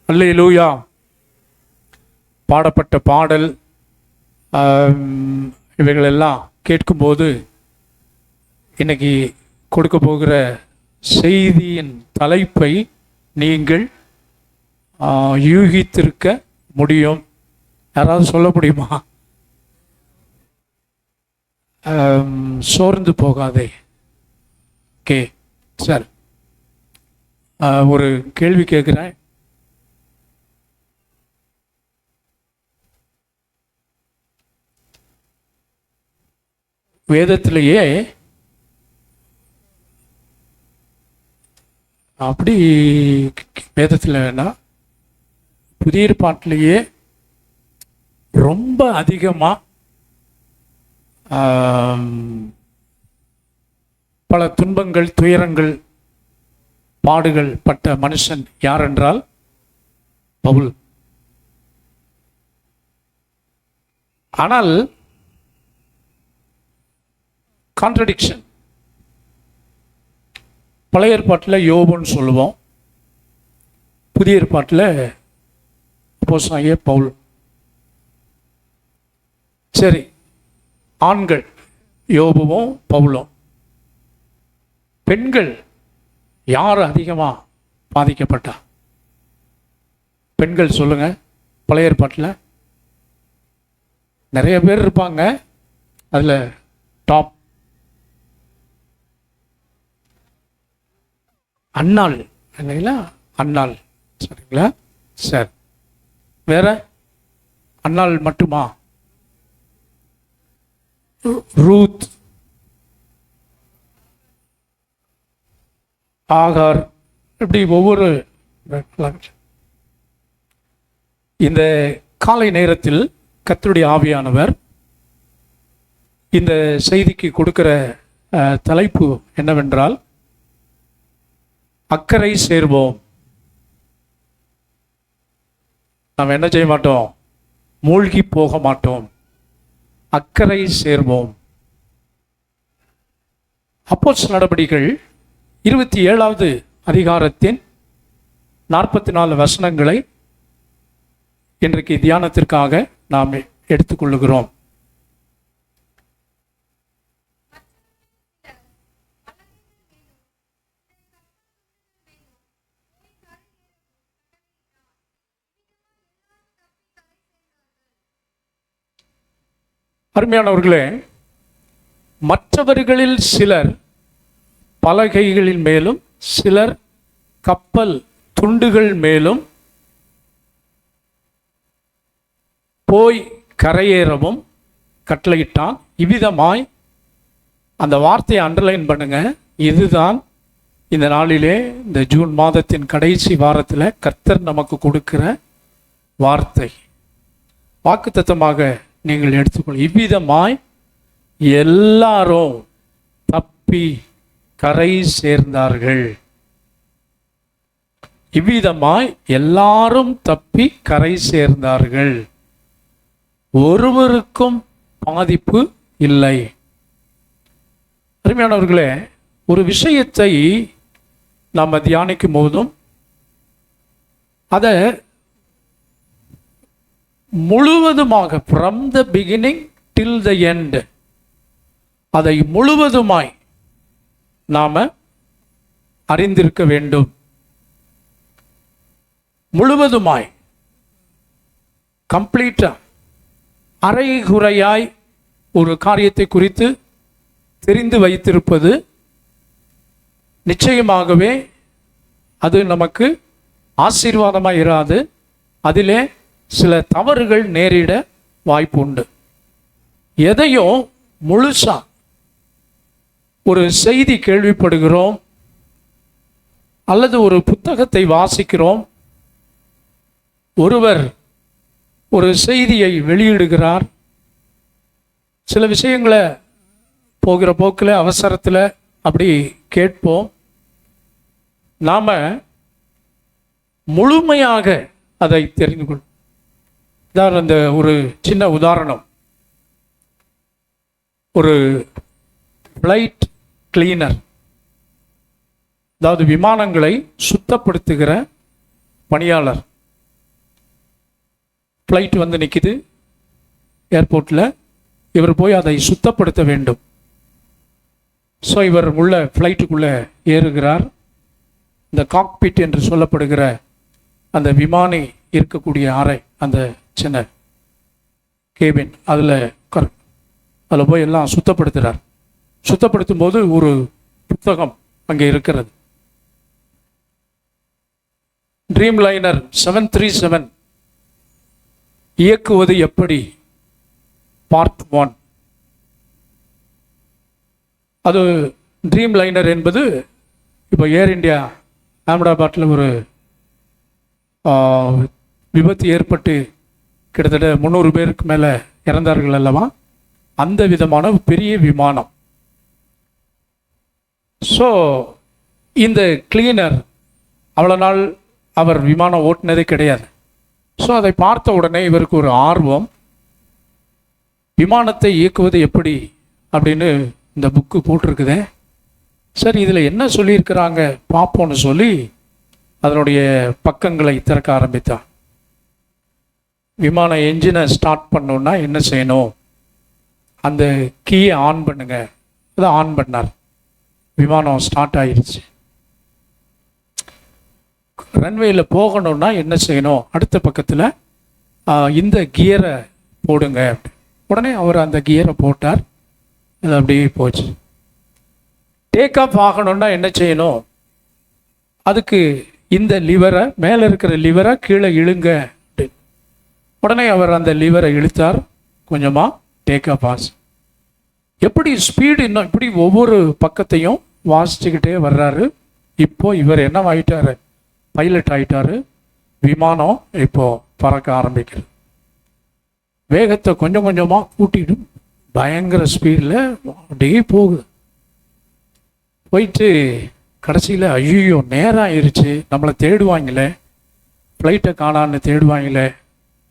அல்லேலூயா. பாடப்பட்ட பாடல் இவைகளெல்லாம் கேட்கும்போது இன்னைக்கு கொடுக்க போகிற செய்தியின் தலைப்பை நீங்கள் யூகித்திருக்க முடியும். யாராவது சொல்ல முடியுமா? சோர்ந்து போகாதே. ஓகே சார், ஒரு கேள்வி கேட்குறேன். வேதத்திலேயே அப்படி வேதத்தில்னா புதிய ஏற்பாட்டிலேயே ரொம்ப அதிகமாக பல துன்பங்கள், துயரங்கள், பாடுகள் பட்ட மனுஷன் யார் என்றால் பவுல். ஆனால் கான்ட்ரடிக்ஷன், பழைய ஏற்பாட்டில் யோபுன்னு சொல்லுவோம், புதிய ஏற்பாட்டில் அப்போஸ்தலனாகிய பவுல். சரி, ஆண்கள் யோபுவும் பவுலும். பெண்கள் யார் அதிகமாக பாதிக்கப்பட்டா? பெண்கள் சொல்லுங்க. பழைய ஏற்பாட்டில் நிறைய பேர் இருப்பாங்க, அதில் டாப் அன்னாள் இல்லைங்களா? அன்னாள், சரிங்களா? சரி, வேற அன்னாள் மட்டுமா? ரூத், ஆகார், இப்படி ஒவ்வொரு. இந்த காலை நேரத்தில் கர்த்தருடைய ஆவியானவர் இந்த செய்திக்கு கொடுக்கிற தலைப்பு என்னவென்றால், அக்கறை சேர்வோம். நாம் என்ன செய்ய மாட்டோம்? மூழ்கி போக மாட்டோம், அக்கறை சேர்வோம். அப்போஸ்தலர் நடபடிகள் 27வது அதிகாரத்தின் 44 வசனங்களை இன்றைக்கு தியானத்திற்காக நாம் எடுத்துக்கொள்ளுகிறோம். அருமையானவர்களே, மற்றவர்களில் சிலர் பலகைகளின் மேலும் சிலர் கப்பல் துண்டுகள் மேலும் போய் கரையேறவும் கட்டளையிட்டான். இவ்விதமாய், அந்த வார்த்தையை அண்டர்லைன் பண்ணுங்க, இதுதான் இந்த நாளிலே, இந்த ஜூன் மாதத்தின் கடைசி வாரத்தில் கர்த்தர் நமக்கு கொடுக்கிற வார்த்தை. வாக்குத்தத்தமாக நீங்கள் எடுத்துக்கொள்ள. இவ்விதமாய் எல்லாரும் தப்பி கரை சேர்ந்தார்கள். இவ்விதமாய் எல்லாரும் தப்பி கரை சேர்ந்தார்கள், ஒருவருக்கும் பாதிப்பு இல்லை. அருமையானவர்களே, ஒரு விஷயத்தை நாம் தியானிக்கும் போதும் அதை முழுவதுமாக, from the beginning till the end, அதை முழுவதுமாய் நாம் அறிந்திருக்க வேண்டும். முழுவதுமாய், கம்ப்ளீட்டாக, அரைகுறையாய் ஒரு காரியத்தை குறித்து தெரிந்து வைத்திருப்பது நிச்சயமாகவே அது நமக்கு ஆசீர்வாதமாக இராது. அதிலே சில தவறுகள் நேரிட வாய்ப்பு உண்டு. எதையும் முழுசா, ஒரு செய்தி கேள்விப்படுகிறோம் அல்லது ஒரு புத்தகத்தை வாசிக்கிறோம், ஒருவர் ஒரு செய்தியை வெளியிடுகிறார், சில விஷயங்களை போகிற போக்கில் அவசரத்தில் அப்படி கேட்போம். நாம் முழுமையாக அதை தெரிந்து கொள்ளும். இதான் அந்த ஒரு சின்ன உதாரணம். ஒரு ஃப்ளைட் கிளீனர், அதாவது விமானங்களை சுத்தப்படுத்துகிற பணியாளர், ஃப்ளைட் வந்து நிற்கிது ஏர்போர்ட்டில். இவர் போய் அதை சுத்தப்படுத்த வேண்டும். ஸோ இவர் உள்ள ஃப்ளைட்டுக்குள்ளே ஏறுகிறார். இந்த காக்பிட் என்று சொல்லப்படுகிற அந்த விமானி இருக்கக்கூடிய அறை, அந்த சின்ன கேபின், அதில் போய் எல்லாம் சுத்தப்படுத்துகிறார். சுத்தப்படுத்தும் போது ஒரு புத்தகம் அங்கே இருக்கிறது. ட்ரீம் லைனர் 737 இயக்குவது எப்படி, பார்ட் 1. அது ட்ரீம் லைனர் என்பது இப்போ ஏர் இந்தியா அகமதாபாத்தில் ஒரு விபத்து ஏற்பட்டு கிட்டத்தட்ட 300 பேருக்கு மேலே இறந்தார்கள் அல்லவா, அந்த விதமான பெரிய விமானம். ஸோ இந்த கிளீனர் அவ்வளோ நாள் அவர் விமானம் ஓட்டினதே கிடையாது. ஸோ அதை பார்த்த உடனே இவருக்கு ஒரு ஆர்வம், விமானத்தை இயக்குவது எப்படி அப்படின்னு இந்த புக்கு போட்டிருக்குதே, சரி இதில் என்ன சொல்லியிருக்கிறாங்க பார்ப்போன்னு சொல்லி அதனுடைய பக்கங்களை திறக்க ஆரம்பித்தான். விமான என்ஜினை ஸ்டார்ட் பண்ணோன்னா என்ன செய்யணும், அந்த கீயை ஆன் பண்ணுங்க. அதை ஆன் பண்ணார். விமானம் ஸ்டார்ட் ஆயிடுச்சு. ரன்வேயில் போகணும்னா என்ன செய்யணும், அடுத்த பக்கத்தில் இந்த கியரை போடுங்க. உடனே அவர் அந்த கியரை போட்டார். அது அப்படியே போச்சு. டேக் ஆஃப் ஆகணும்னா என்ன செய்யணும், அதுக்கு இந்த லிவரை, மேலே இருக்கிற லிவரை கீழே இழுங்க அப்படின்னு. உடனே அவர் அந்த லிவரை இழுத்தார். கொஞ்சமாக டேக் ஆஃப் ஆச்சு. எப்படி ஸ்பீடு இன்னும் இப்படி ஒவ்வொரு பக்கத்தையும் வாசிச்சுக்கிட்டே வர்றாரு. இப்போ இவர் என்ன ஆகிட்டாரு, பைலட் ஆகிட்டாரு. விமானம் இப்போ பறக்க ஆரம்பிக்கிறது. வேகத்தை கொஞ்சம் கொஞ்சமாக கூட்டிடும், பயங்கர ஸ்பீடில் அப்படியே போகுது. போயிட்டு கடைசியில் ஐயோ நேரம் ஆயிடுச்சு, நம்மளை தேடுவாங்களே, ஃப்ளைட்டை காணான்னு தேடுவாங்களே,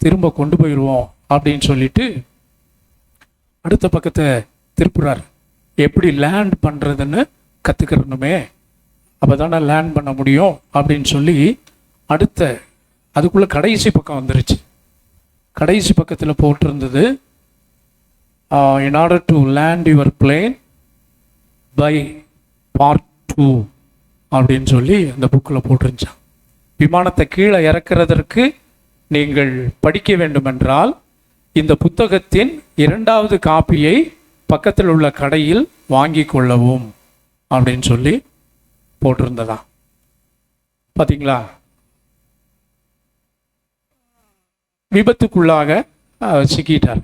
திரும்ப கொண்டு போயிடுவோம் அப்படின்னு சொல்லிட்டு அடுத்த பக்கத்தை திருப்புறார். எப்படி லேண்ட் பண்ணுறதுன்னு கற்றுக்கிறணுமே, அப்போ தானே லேண்ட் பண்ண முடியும் அப்படின்னு சொல்லி அதுக்குள்ளே கடைசி பக்கம் வந்துருச்சு. கடைசி பக்கத்தில் போட்டிருந்தது, in order to land your plane by part 2 அப்படின்னு சொல்லி அந்த புக்கில் போட்டிருந்துச்சான். விமானத்தை கீழே இறக்குறதற்கு நீங்கள் படிக்க வேண்டுமென்றால் இந்த புத்தகத்தின் 2வது காப்பியை பக்கத்தில் உள்ள கடையில் வாங்கி கொள்ளவும் அப்படின்னு சொல்லி போட்டிருந்ததா. பார்த்தீங்களா, விபத்துக்குள்ளாக சிக்கிட்டார்.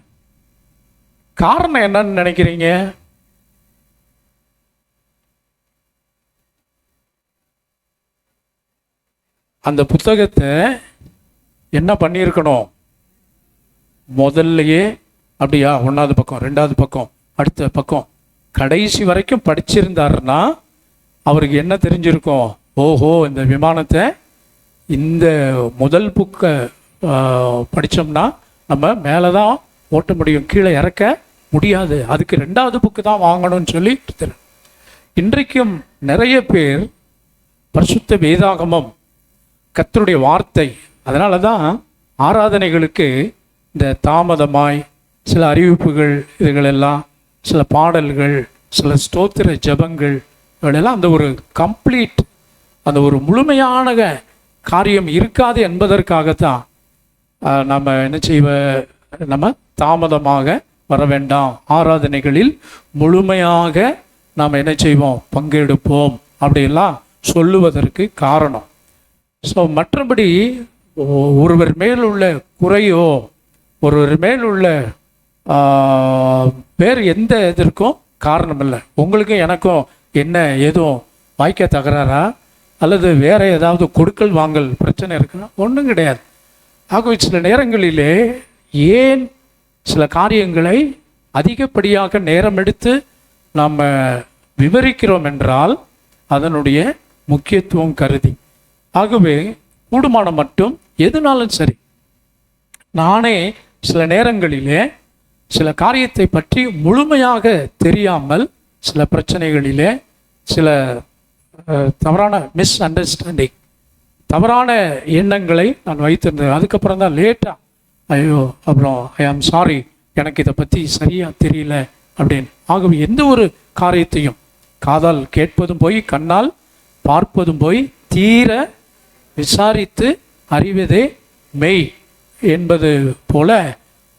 காரணம் என்னன்னு நினைக்கிறீங்க? அந்த புத்தகத்தை என்ன பண்ணியிருக்கணும், முதல்லையே அப்படியா 1வது பக்கம் 2வது பக்கம் அடுத்த பக்கம் கடைசி வரைக்கும் படிச்சிருந்தாருன்னா அவருக்கு என்ன தெரிஞ்சிருக்கும், ஓஹோ இந்த விமானத்தை இந்த முதல் புக்கை படித்தோம்னா நம்ம மேலே தான் ஓட்ட முடியும், கீழே இறக்க முடியாது, அதுக்கு 2வது புக்கு தான் வாங்கணும்னு சொல்லி. இன்றைக்கும் நிறைய பேர் பரிசுத்த வேதாகமம் கர்த்தருடைய வார்த்தை, அதனால தான் ஆராதனைகளுக்கு இந்த தாமதமாய் சில அறிவிப்புகள், இதுகளெல்லாம் சில பாடல்கள், சில ஸ்தோத்திர ஜபங்கள், இவளெல்லாம் அந்த ஒரு கம்ப்ளீட், அந்த ஒரு முழுமையான காரியம் இருக்காது என்பதற்காகத்தான் நம்ம என்ன நம்ம தாமதமாக வர வேண்டாம், ஆராதனைகளில் முழுமையாக நாம் என்ன செய்வோம், பங்கெடுப்போம் அப்படியெல்லாம் சொல்லுவதற்கு காரணம். ஸோ மற்றபடி ஒருவர் மேல் உள்ள குறையோ, ஒருவர் மேல் உள்ள வேறு எந்த இதற்கும் காரணம் இல்லை. உங்களுக்கும் எனக்கும் என்ன எதுவும் வாய்க்க தகராறா அல்லது வேறு ஏதாவது கொடுக்கல் வாங்கல் பிரச்சனை இருக்குன்னா ஒன்றும் கிடையாது. ஆகவே சில நேரங்களிலே ஏன் சில காரியங்களை அதிகப்படியாக நேரம் எடுத்து நாம் விவரிக்கிறோம் என்றால் அதனுடைய முக்கியத்துவம் கருதி. ஆகவே கூடுமான மட்டும் எதுனாலும் சரி, நானே சில நேரங்களிலே சில காரியத்தை பற்றி முழுமையாக தெரியாமல் சில பிரச்சனைகளிலே சில தவறான மிஸ் அண்டர்ஸ்டாண்டிங், தவறான எண்ணங்களை நான் வைத்திருந்தேன். அதுக்கப்புறம் தான் லேட்டாக ஐயோ, அப்புறம் ஐ ஆம் சாரி, எனக்கு இதை பற்றி சரியாக தெரியல அப்படின்னு. ஆகவே எந்த ஒரு காரியத்தையும் காதால் கேட்பதும் போய் கண்ணால் பார்ப்பதும் போய் தீர விசாரித்து அறிவதே மெய் என்பது போல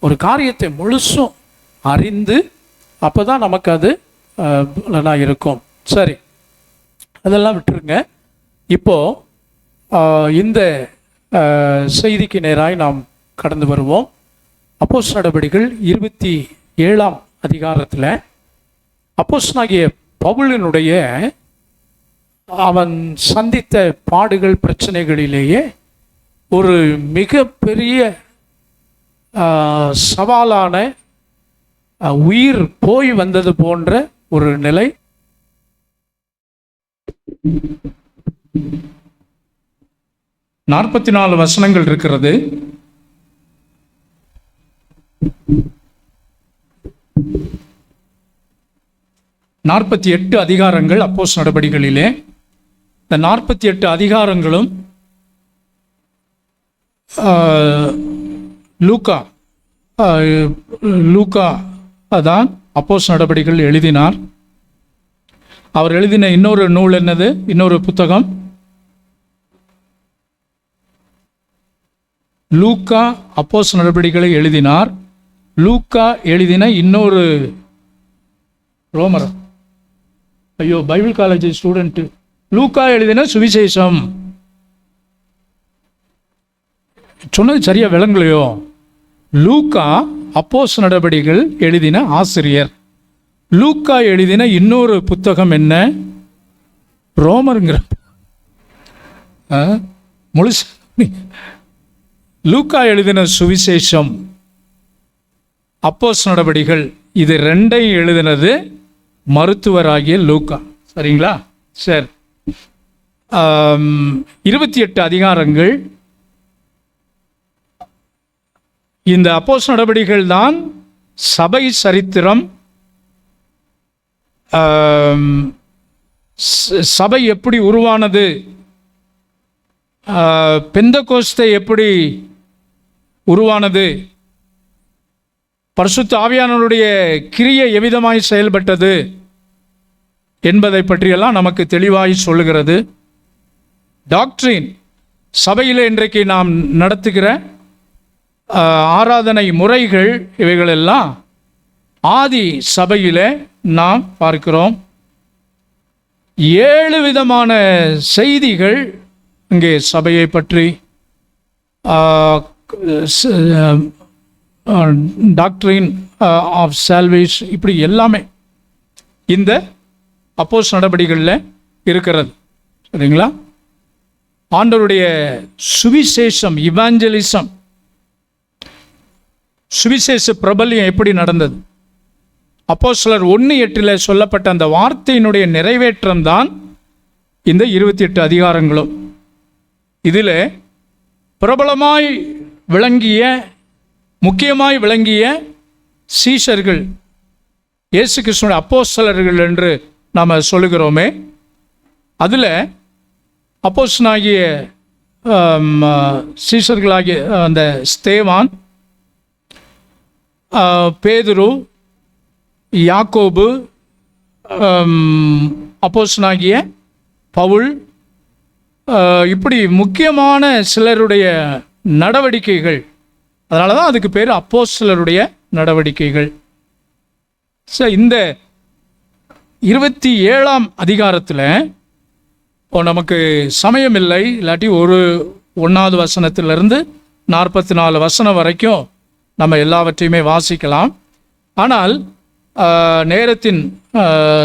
ஒரு காரியத்தை முழுசும் அறிந்து அப்போ தான் நமக்கு அது நல்லா இருக்கும். சரி, அதெல்லாம் விட்டுருங்க. இப்போது இந்த செய்திக்கு நேராய் நாம் கடந்து வருவோம். அப்போஸ்தலர் நடபடிகள் 27ஆம் அதிகாரத்தில் அப்போஸ்தலனாகிய பவுலினுடைய அவன் சந்தித்த பாடுகள் பிரச்சனைகளிலேயே ஒரு மிகப்பெரிய சவாலான உயிர் போய் வந்தது போன்ற ஒரு நிலை. நாற்பத்தி 4 வசனங்கள் இருக்கிறது. நாற்பத்தி 8 அதிகாரங்கள் அப்போஸ்தலர் நடபடிகளிலே. இந்த 48 அதிகாரங்களும் லூக்கா தான் அப்போஸ்தலர் நடபடிகள் எழுதினார். அவர் எழுதின இன்னொரு நூல் என்னது? இன்னொரு புத்தகம் லூக்கா அப்போஸ்தலர் நடபடிகளை எழுதினார். லூக்கா எழுதின இன்னொரு ரோமர், ஐயோ பைபிள் காலேஜ் ஸ்டூடெண்ட், லூக்கா எழுதின சுவிசேஷம். சொன்னது சரியா விளங்கலையோ? லூக்கா அப்போஸ்தலர் நடபடிகள் எழுதின ஆசிரியர். லூக்கா எழுதின இன்னொரு புத்தகம் என்ன? ரோமருங்கிற முழுசு. லூக்கா எழுதின சுவிசேஷம், அப்போஸ்தலர் நடபடிகள், இது ரெண்டையும் எழுதினது மருத்துவராகிய லூக்கா. சரிங்களா? சரி. 28 அதிகாரங்கள். இந்த அப்போஸ்தலர் நடபடிகள் தான் சபை சரித்திரம், சபை எப்படி உருவானது, பெந்தெகோஸ்தே எப்படி உருவானது, பரிசுத்த ஆவியானவருடைய கிரியை எவ்விதமாய் செயல்பட்டது என்பதை பற்றியெல்லாம் நமக்கு தெளிவாய் சொல்லுகிறது. டாக்ட்ரின், சபையில் இன்றைக்கு நாம் நடத்துகிற ஆராதனை முறைகள், இவைகளெல்லாம் ஆதி சபையில் நாம் பார்க்கிறோம். 7 விதமான செய்திகள் இங்கே சபையை பற்றி, டாக்ட்ரின் ஆஃப் சால்வேஷன், இப்படி எல்லாமே இந்த அப்போஸ்தலர் நடபடிகளில் இருக்கிறது. சரிங்களா? ஆண்டவருடைய சுவிசேஷம், இவாஞ்சலிசம், சுவிசேஷ பிரபல்யம் எப்படி நடந்தது? அப்போஸ்தலர் 1:8 சொல்லப்பட்ட அந்த வார்த்தையினுடைய நிறைவேற்றம் தான் இந்த 28 அதிகாரங்களும். இதில் பிரபலமாய் விளங்கிய, முக்கியமாய் விளங்கிய சீஷர்கள், இயேசு கிறிஸ்துவின் அப்போஸ்தலர்கள் என்று நாம் சொல்லுகிறோமே, அதில் அப்போஸ்தலனாகிய சீஷர்களாகிய அந்த ஸ்தேவான், பேதுரு, யாக்கோபு, அப்போஸ்தலனாகிய பவுல், இப்படி முக்கியமான சிலருடைய நடவடிக்கைகள். அதனால தான் அதுக்கு பேர் அப்போஸ்தலருடைய நடவடிக்கைகள். இந்த 27ஆம் அதிகாரத்தில் நமக்கு சமயம் இல்லை, இல்லாட்டி 1வது வசனத்திலிருந்து 44 வசனம் வரைக்கும் நம்ம எல்லாவற்றையுமே வாசிக்கலாம். ஆனால் நேரத்தின்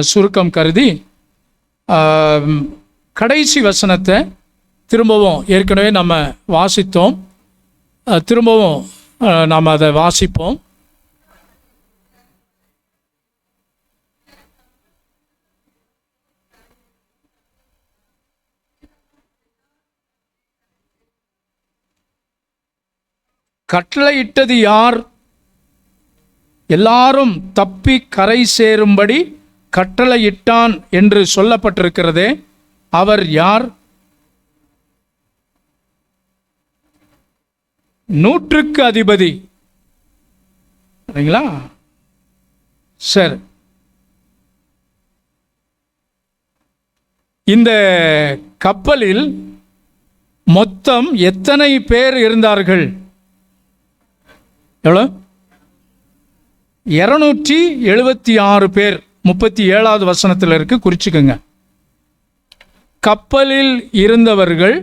சுருக்கம் கருதி கடைசி வசனத்தை திரும்பவும், ஏற்கனவே நம்ம வாசித்தோம், திரும்பவும் நாம் அதை வாசிப்போம். கட்டளையிட்டது யார்? எல்லாரும் தப்பி கரை சேரும்படி கட்டளையிட்டான் என்று சொல்லப்பட்டிருக்கிறதே, அவர் யார்? 100க்கு அதிபதி. சரிங்களா? சரி, இந்த கப்பலில் மொத்தம் எத்தனை பேர் இருந்தார்கள்? எவ்வளோ? 276 பேர். 37வது வசனத்தில் இருக்கு, குறிச்சுக்கோங்க. கப்பலில் இருந்தவர்கள்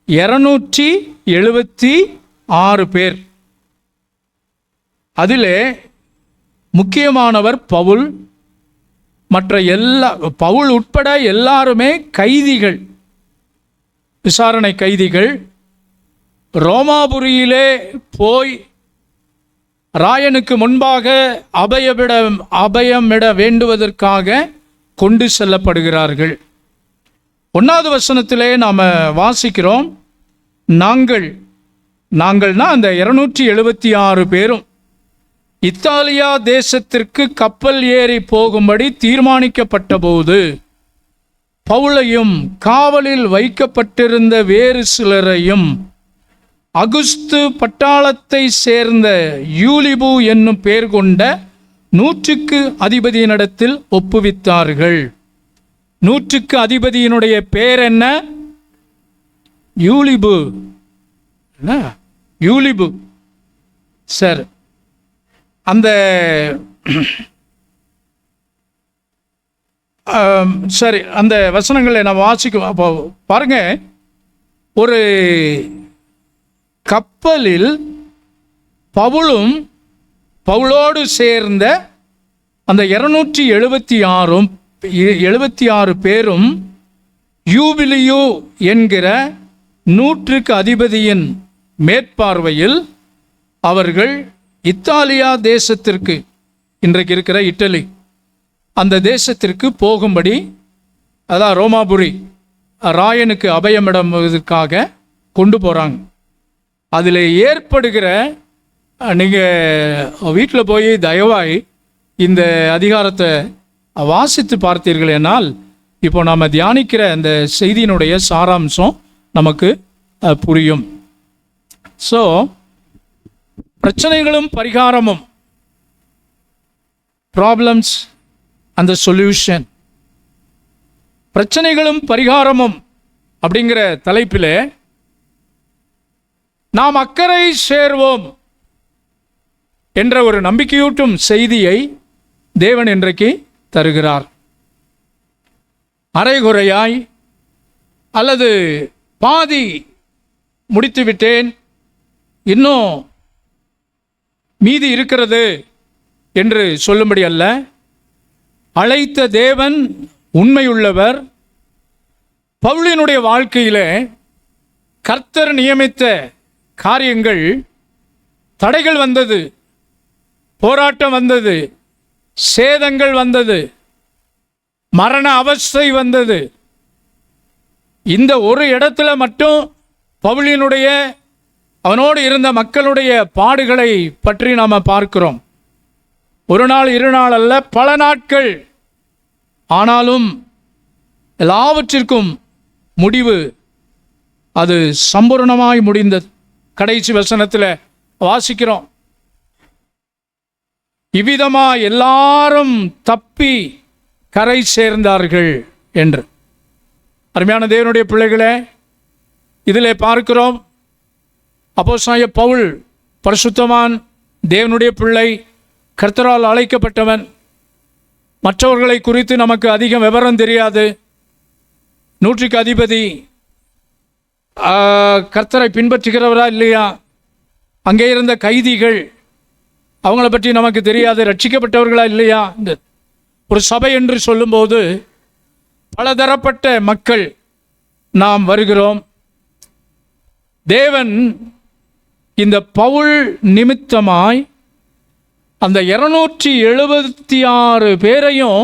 276 பேர். அதிலே முக்கியமானவர் பவுல். மற்ற பவுல் உட்பட எல்லாருமே கைதிகள், விசாரணை கைதிகள். ரோமாபுரியிலே போய் ராயனுக்கு முன்பாக அபயமிட வேண்டுவதற்காக கொண்டு செல்லப்படுகிறார்கள். 1வது வசனத்திலே நாம் வாசிக்கிறோம், நாங்கள்னா அந்த 276 பேரும் இத்தாலியா தேசத்திற்கு கப்பல் ஏறி போகும்படி தீர்மானிக்கப்பட்ட போது பவுலையும் காவலில் வைக்கப்பட்டிருந்த வேறு சிலரையும் அகுஸ்து பட்டாளத்தை சேர்ந்த யூலிபு என்னும் பேர் கொண்ட 100க்கு அதிபதியினிடத்தில் ஒப்புவித்தார்கள். 100க்கு அதிபதியினுடைய பேர் என்ன? யூலிபு. யூலிபு. சரி, அந்த சரி, அந்த வசனங்களை நம்ம வாசிக்கும். அப்போ பாருங்க, ஒரு கப்பலில் பவுலோடு சேர்ந்த அந்த 276 பேரும் யூபிலியு என்கிற 100க்கு அதிபதியின் மேற்பார்வையில் அவர்கள் இத்தாலியா தேசத்திற்கு, இன்றைக்கு இருக்கிற இட்டலி அந்த தேசத்திற்கு போகும்படி, அதான் ரோமாபுரி, ராயனுக்கு அபயமிடுவதற்காக கொண்டு போகிறாங்க. அதில் ஏற்படுகிற, நீங்கள் வீட்டில் போய் தயவாய் இந்த அதிகாரத்தை வாசித்து பார்த்தீர்கள் என்னால் இப்போ நாம் தியானிக்கிற அந்த செய்தியினுடைய சாராம்சம் நமக்கு புரியும். ஸோ பிரச்சனைகளும் பரிகாரமும், ப்ராப்ளம்ஸ் அண்ட் த சொல்யூஷன், பிரச்சனைகளும் பரிகாரமும் அப்படிங்கிற தலைப்பில் நாம் அக்கறை சேர்வோம் என்ற ஒரு நம்பிக்கையூட்டும் செய்தியை தேவன் இன்றைக்கு தருகிறார். அரைகுறையாய் அல்லது பாதி முடித்துவிட்டேன், இன்னும் மீதி இருக்கிறது என்று சொல்லும்படி அல்ல. அழைத்த தேவன் உண்மையுள்ளவர். பவுலினுடைய வாழ்க்கையில் கர்த்தர் நியமித்த காரியங்கள், தடைகள் வந்தது, போராட்டம் வந்தது, சேதங்கள் வந்தது, மரண அவஸ்தை வந்தது. இந்த ஒரு இடத்துல மட்டும் பவுலினுடைய, அவனோடு இருந்த மக்களுடைய பாடுகளை பற்றி நாம் பார்க்கிறோம். ஒரு நாள், 2 நாள் அல்ல, பல நாட்கள். ஆனாலும் எல்லாவற்றிற்கும் முடிவு அது சம்பூர்ணமாய் முடிந்தது. கடைசி வசனத்தில் வாசிக்கிறோம், இவ்விதமா எல்லாரும் தப்பி கரை சேர்ந்தார்கள் என்று. அருமையான தேவனுடைய பிள்ளைகளே, இதிலே பார்க்கிறோம், அப்போஸ்தலனாகிய பவுல் பரிசுத்தவான், தேவனுடைய பிள்ளை, கர்த்தரால் அழைக்கப்பட்டவன். மற்றவர்களை குறித்து நமக்கு அதிகம் விவரம் தெரியாது. 100க்கு அதிபதி கர்த்தரை பின்பற்றுகிறவரா இல்லையா, அங்கே இருந்த கைதிகள் அவங்கள பற்றி நமக்கு தெரியாது, ரட்சிக்கப்பட்டவர்களா இல்லையா. இந்த ஒரு சபை என்று சொல்லும்போது பலதரப்பட்ட மக்கள் நாம் வருகிறோம். தேவன் இந்த பவுல் நிமித்தமாய் அந்த 276 பேரையும்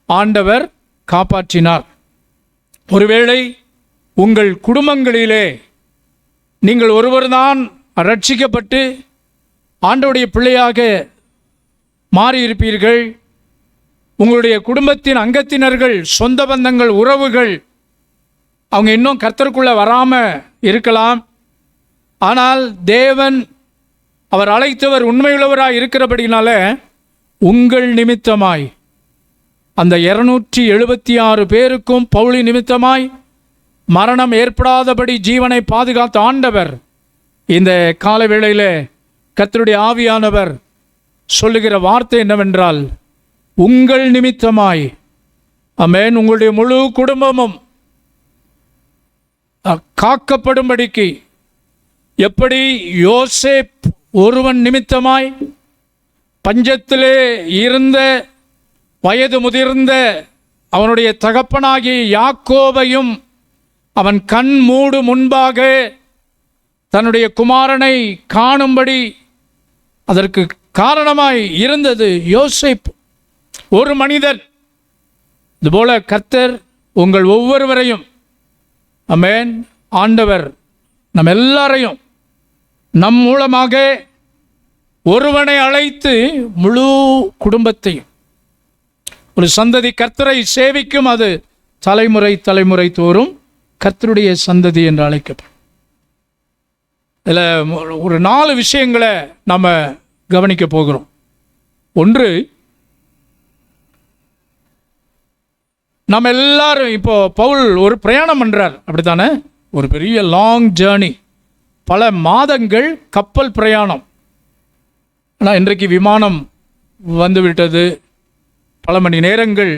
ஆண்டவர் காப்பாற்றினார். ஒருவேளை உங்கள் குடும்பங்களிலே நீங்கள் ஒருவர்தான் ரட்சிக்கப்பட்டு ஆண்டவருடைய பிள்ளையாக மாறியிருப்பீர்கள். உங்களுடைய குடும்பத்தின் அங்கத்தினர்கள், சொந்த பந்தங்கள், உறவுகள் அவங்க இன்னும் கர்த்தருக்குள்ளே வராமல் இருக்கலாம். ஆனால் தேவன் அவர் அழைத்தவர் உண்மையுள்ளவராய் இருக்கிறபடினால உங்கள் நிமித்தமாய் அந்த 276 பேருக்கும் பவுலி நிமித்தமாய் மரணம் ஏற்படாதபடி ஜீவனை பாதுகாத்த ஆண்டவர் இந்த கால வேளையில் கர்த்தருடைய ஆவியானவர் சொல்லுகிற வார்த்தை என்னவென்றால், உங்கள் நிமித்தமாய் ஆமென், உங்களுடைய முழு குடும்பமும் காக்கப்படும்படிக்கு எப்படி யோசேப் ஒருவன் நிமித்தமாய் பஞ்சத்திலே இருந்த வயது முதிர்ந்த அவனுடைய தகப்பனாகிய யாக்கோபையும் அவன் கண் மூடு முன்பாக தன்னுடைய குமாரனை காணும்படி அதற்கு காரணமாய் இருந்தது யோசேப் ஒரு மனிதன். இதுபோல கர்த்தர் உங்கள் ஒவ்வொருவரையும் ஆமென், ஆண்டவர் நம் எல்லாரையும் நம் மூலமாக ஒருவனை அழைத்து முழு குடும்பத்தையும் ஒரு சந்ததி கர்த்தரை சேவிக்கும், அது தலைமுறை தலைமுறை தோறும் கர்த்தருடைய சந்ததி என்று அழைக்கப்படும். இதில் ஒரு 4 விஷயங்களை நம்ம கவனிக்க போகிறோம். ஒன்று, நம்ம எல்லாரும் இப்போ பவுல் ஒரு பிரயாணம் பண்ணுறார், அப்படித்தானே? ஒரு பெரிய லாங் ஜேர்னி, பல மாதங்கள் கப்பல் பிரயாணம். ஆனால் இன்றைக்கு விமானம் வந்துவிட்டது. பல மணி நேரங்கள்,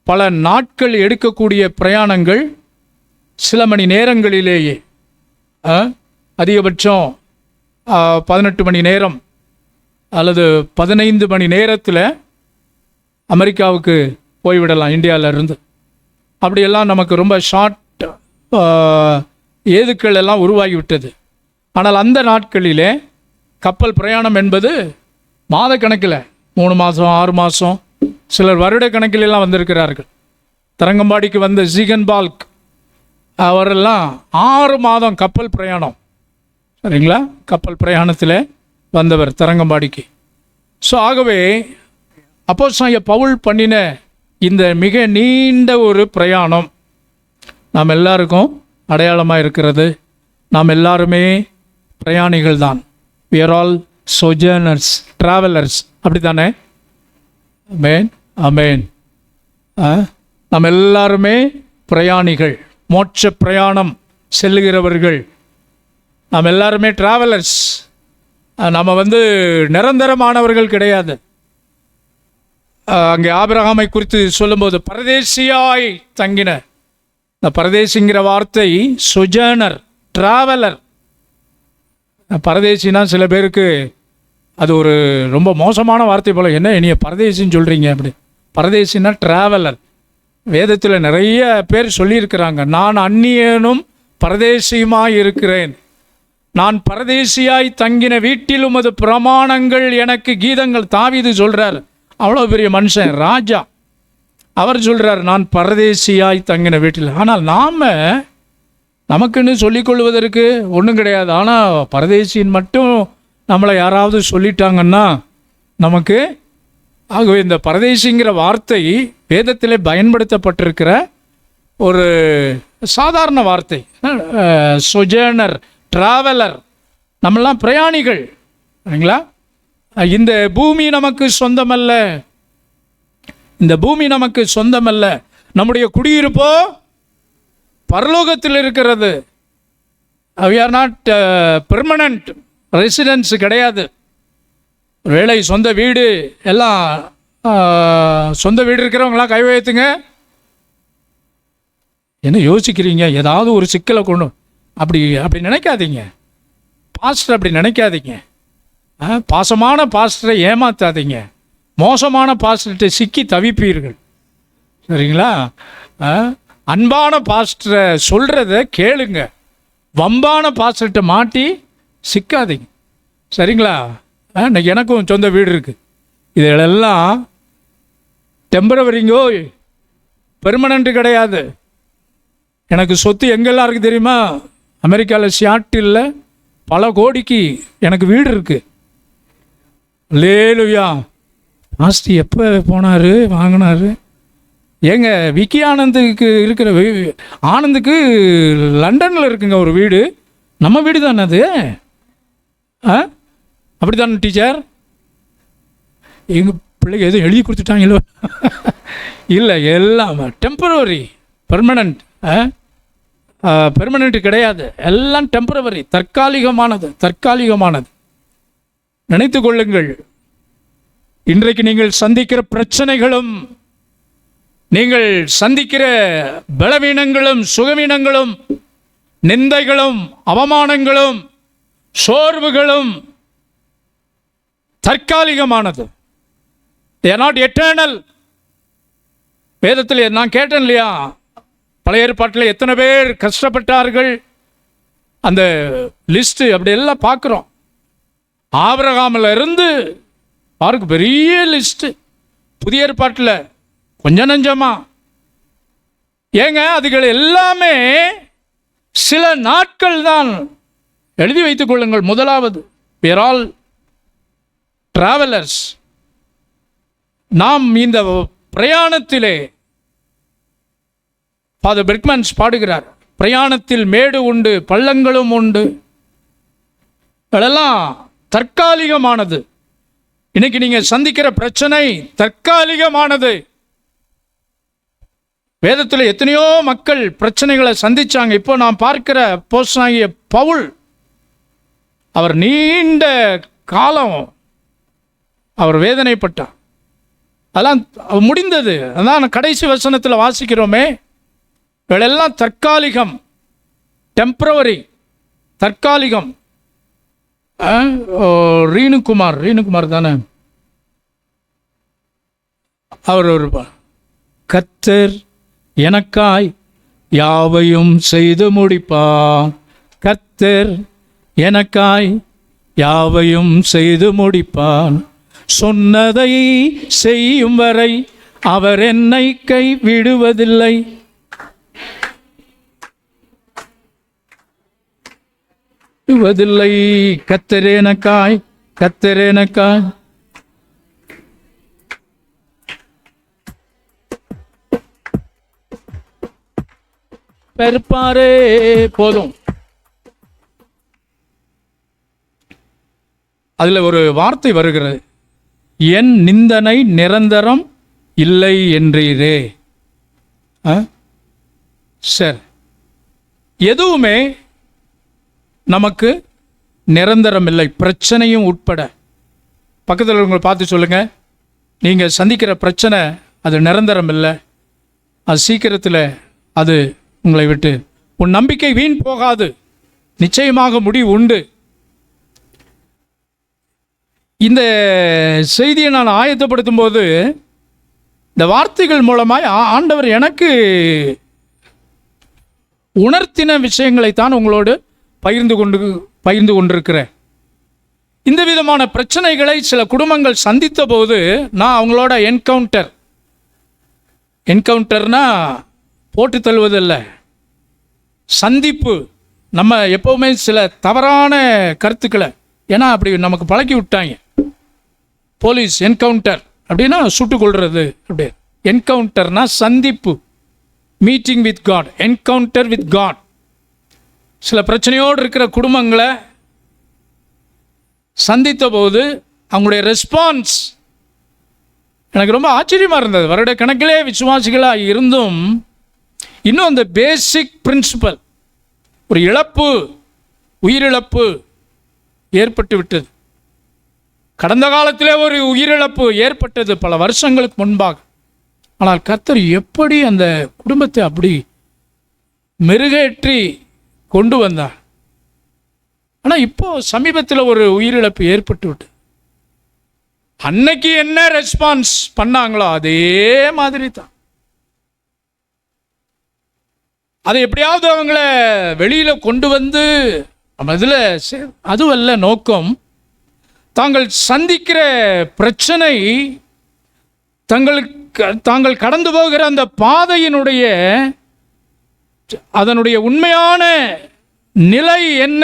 பல நாட்கள் எடுக்கக்கூடிய பிரயாணங்கள் சில மணி நேரங்களிலேயே, அதிகபட்சம் 18 மணி நேரம் அல்லது 15 மணி நேரத்தில் அமெரிக்காவுக்கு போய்விடலாம் இந்தியாவிலிருந்து. அப்படியெல்லாம் நமக்கு ரொம்ப ஷார்ட் ஏதுக்கள் எல்லாம் உருவாகிவிட்டது. ஆனால் அந்த நாட்களிலே கப்பல் பிரயாணம் என்பது மாத கணக்கில் 3 மாதம் 6 மாதம், சிலர் வருட கணக்கிலெல்லாம் வந்திருக்கிறார்கள். தரங்கம்பாடிக்கு வந்த ஜீகன் பால்க் அவரெல்லாம் 6 மாதம் கப்பல் பிரயாணம், சரிங்களா? கப்பல் பிரயாணத்தில் வந்தவர் தரங்கம்பாடிக்கு. ஸோ ஆகவே அப்போஸ்தலனாகிய பவுல் பண்ணின இந்த மிக நீண்ட ஒரு பிரயாணம் நாம் எல்லாருக்கும் அடையாளமாக இருக்கிறது. நாம் எல்லாருமே பிரயாணிகள் தான். we are all sojourners, travelers, அப்படி தானே? ஆமென், ஆமென். நாம் எல்லாருமே பிரயாணிகள், மோட்ச பிரயாணம் செல்லுகிறவர்கள். நாம் எல்லாருமே டிராவலர்ஸ். நம்ம நிரந்தரமானவர்கள் கிடையாது. அங்கே ஆபிரகாமை குறித்து சொல்லும்போது பரதேசியாய் தங்கின, இந்த பரதேசிங்கிற வார்த்தை சொஜர்னர், டிராவலர். பரதேசினா சில பேருக்கு அது ஒரு ரொம்ப மோசமான வார்த்தை போல, என்ன நீங்க பரதேசின்னு சொல்கிறீங்க அப்படி. பரதேசினா டிராவலர். வேதத்தில் நிறைய பேர் சொல்லியிருக்கிறாங்க, நான் அந்நியனும் பரதேசியுமாய் இருக்கிறேன், நான் பரதேசியாய் தங்கின வீட்டில் உமது பிரமாணங்கள் எனக்கு கீதங்கள். தாவீது சொல்கிறார், அவ்வளோ பெரிய மனுஷன், ராஜா, அவர் சொல்கிறார் நான் பரதேசியாய் தங்கின வீட்டில். ஆனால் நாம் நமக்குன்னு சொல்லிக்கொள்வதற்கு ஒன்றும் கிடையாது. ஆனால் பரதேசின்னு மட்டும் நம்மளை யாராவது சொல்லிட்டாங்கன்னா நமக்கு, ஆகவே இந்த பரதேசிங்கிற வார்த்தை வேதத்திலே பயன்படுத்தப்பட்டிருக்கிற ஒரு சாதாரண வார்த்தை. சொஜர்னர், டிராவலர், நம்மெல்லாம் பிரயாணிகள், சரிங்களா? இந்த பூமி நமக்கு சொந்தமல்ல, இந்த பூமி நமக்கு சொந்தமல்ல. நம்முடைய குடியிருப்போ பரலோகத்தில் இருக்கிறது. we are not permanent residence கிடையாது. வேலை, சொந்த வீடு எல்லாம், சொந்த வீடு இருக்கிறவங்களாம் கை வைத்துங்க. என்ன யோசிக்கிறீங்க? ஏதாவது ஒரு சிக்கலை கொண்டு அப்படி நினைக்காதீங்க. பாஸ்டர் அப்படி நினைக்காதீங்க. பாசமான பாஸ்டரை ஏமாத்தாதீங்க. மோசமான பாஸ்டர்கிட்ட சிக்கி தவிப்பீர்கள், சரிங்களா? அன்பான பாஸ்டரை சொல்கிறத கேளுங்க. வம்பான பாஸ்டர்கிட்ட மாட்டி சிக்காதீங்க, சரிங்களா? இன்னைக்கு எனக்கும் சொந்த வீடு இருக்குது. இதெல்லாம் டெம்பரவரிங்கோ, பெர்மனண்ட்டு கிடையாது. எனக்கு சொத்து எங்கெல்லாம் இருக்குது தெரியுமா? அமெரிக்காவில் சியாட்டில் பல கோடிக்கு எனக்கு வீடு இருக்குது. லேலுயா, மாஸ்டி எப்போ போனார் வாங்கினார்? ஏங்க, விக்கி ஆனந்துக்கு இருக்கிற, ஆனந்துக்கு லண்டனில் இருக்குங்க ஒரு வீடு, நம்ம வீடு தானே அது. அப்படி தானே டீச்சர்? எங்கள் பிள்ளைங்க எதுவும் எழுதி கொடுத்துட்டாங்களோ? இல்லை, எல்லாம் டெம்பரவரி. பெர்மனண்ட் பெர்மனண்ட் கிடையாது, எல்லாம் டெம்பரவரி, தற்காலிகமானது. தற்காலிகமானது. நினைத்து கொள்ளுங்கள், இன்றைக்கு நீங்கள் சந்திக்கிற பிரச்சனைகளும், நீங்கள் சந்திக்கிற பலவீனங்களும், சுகவீனங்களும், நிந்தைகளும், அவமானங்களும், சோர்வுகளும் தற்காலிகமானது. They are not eternal. வேதத்தில் நான் கேட்டேன் இல்லையா, பழைய ஏற்பாட்டில் எத்தனை பேர் கஷ்டப்பட்டார்கள், அந்த லிஸ்ட்டு அப்படி எல்லாம் பார்க்குறோம். ஆபிரகாமில் இருந்து பாருக்கு பெரிய லிஸ்ட்டு. புதிய ஏற்பாட்டில் கொஞ்சம் நஞ்சமா ஏங்க, அதுகள் எல்லாமே சில நாட்கள் தான். எழுதி வைத்துக் கொள்ளுங்கள். முதலாவது, we are all travelers. நாம் இந்த பிரயாணத்திலே, ஃபாதர் பிரிக்மன்ஸ் பாடுகிறார், பிரயாணத்தில் மேடு உண்டு, பள்ளங்களும் உண்டு. அதெல்லாம் தற்காலிகமானது. இன்னைக்கு நீங்க சந்திக்கிற பிரச்சனை தற்காலிகமானது. வேதத்தில் எத்தனையோ மக்கள் பிரச்சனைகளை சந்திச்சாங்க. இப்போ நான் பார்க்கிற அப்போஸ்தலனாகிய பவுல், அவர் நீண்ட காலம் அவர் வேதனைப்பட்டார். அதெல்லாம் முடிந்தது. அதான் கடைசி வசனத்தில் வாசிக்கிறோமே, இவளெல்லாம் தற்காலிகம், டெம்பரவரி, தற்காலிகம். ரீனுகுமார் தானே அவர் ஒரு கர்த்தர் எனக்காய் யாவையும் செய்து முடிப்பார். கர்த்தர் எனக்காய் யாவையும் செய்து முடிப்பான். சொன்னதை செய்யும் வரை அவர் என்னை கைவிடுவதில்லை. கர்த்தர் எனக்காய், கர்த்தர் எனக்காய். பெருப்பாரே போதும். அதுல ஒரு வார்த்தை வருகிறது, என் நிந்தனை நிரந்தரம் இல்லை என்றீரே. சரி, எதுவுமே நமக்கு நிரந்தரம் இல்லை, பிரச்சனையும் உட்பட. பக்கத்தில் உங்களை பார்த்து சொல்லுங்க, நீங்கள் சந்திக்கிற பிரச்சனை அது நிரந்தரம் இல்லை, அது சீக்கிரத்தில் அது உங்களை விட்டு, உன் நம்பிக்கை வீண் போகாது, நிச்சயமாக முடிவு உண்டு. இந்த செய்தியை நான் ஆயத்தப்படுத்தும் போது இந்த வார்த்தைகள் மூலமாய் ஆண்டவர் எனக்கு உணர்த்தின விஷயங்களைத்தான் உங்களோடு பகிர்ந்து கொண்டிருக்கிறேன். இந்த விதமான பிரச்சனைகளை சில குடும்பங்கள் சந்தித்த போது நான் அவங்களோட என்கவுண்டர்னா போட்டு தள்ளுவதில்லை, சந்திப்பு. நம்ம எப்போவுமே சில தவறான கருத்துக்களை, ஏன்னா அப்படி நமக்கு பழக்கி விட்டாங்க. போலீஸ் என்கவுண்டர் அப்படின்னா சுட்டு கொள்வது. அப்படி என்கவுண்டர்னா சந்திப்பு, meeting with God, encounter with God. சில பிரச்சனையோடு இருக்கிற குடும்பங்களை சந்தித்த போது அவங்களுடைய ரெஸ்பான்ஸ் எனக்கு ரொம்ப ஆச்சரியமாக இருந்தது. வருட கணக்கிலே விசுவாசிகளாக இருந்தும் இன்னும் அந்த பேசிக் பிரின்சிபல், ஒரு இழப்பு, உயிரிழப்பு ஏற்பட்டு விட்டது. கடந்த காலத்திலே ஒரு உயிரிழப்பு ஏற்பட்டது பல வருஷங்களுக்கு முன்பாக. ஆனால் கர்த்தர் எப்படி அந்த குடும்பத்தை அப்படி மெருகேற்றி கொண்டு வந்தார். ஆனால் இப்போ சமீபத்தில் ஒரு உயிரிழப்பு ஏற்பட்டு விட்டு, அன்னைக்கு என்ன ரெஸ்பான்ஸ் பண்ணாங்களோ அதே மாதிரி தான். அதை எப்படியாவது அவங்கள வெளியில கொண்டு வந்து நம்ம இதில் அதுவல்ல நோக்கம். தாங்கள் சந்திக்கிற பிரச்சனை, தாங்கள் கடந்து போகிற அந்த பாதையினுடைய அதனுடைய உண்மையான நிலை என்ன,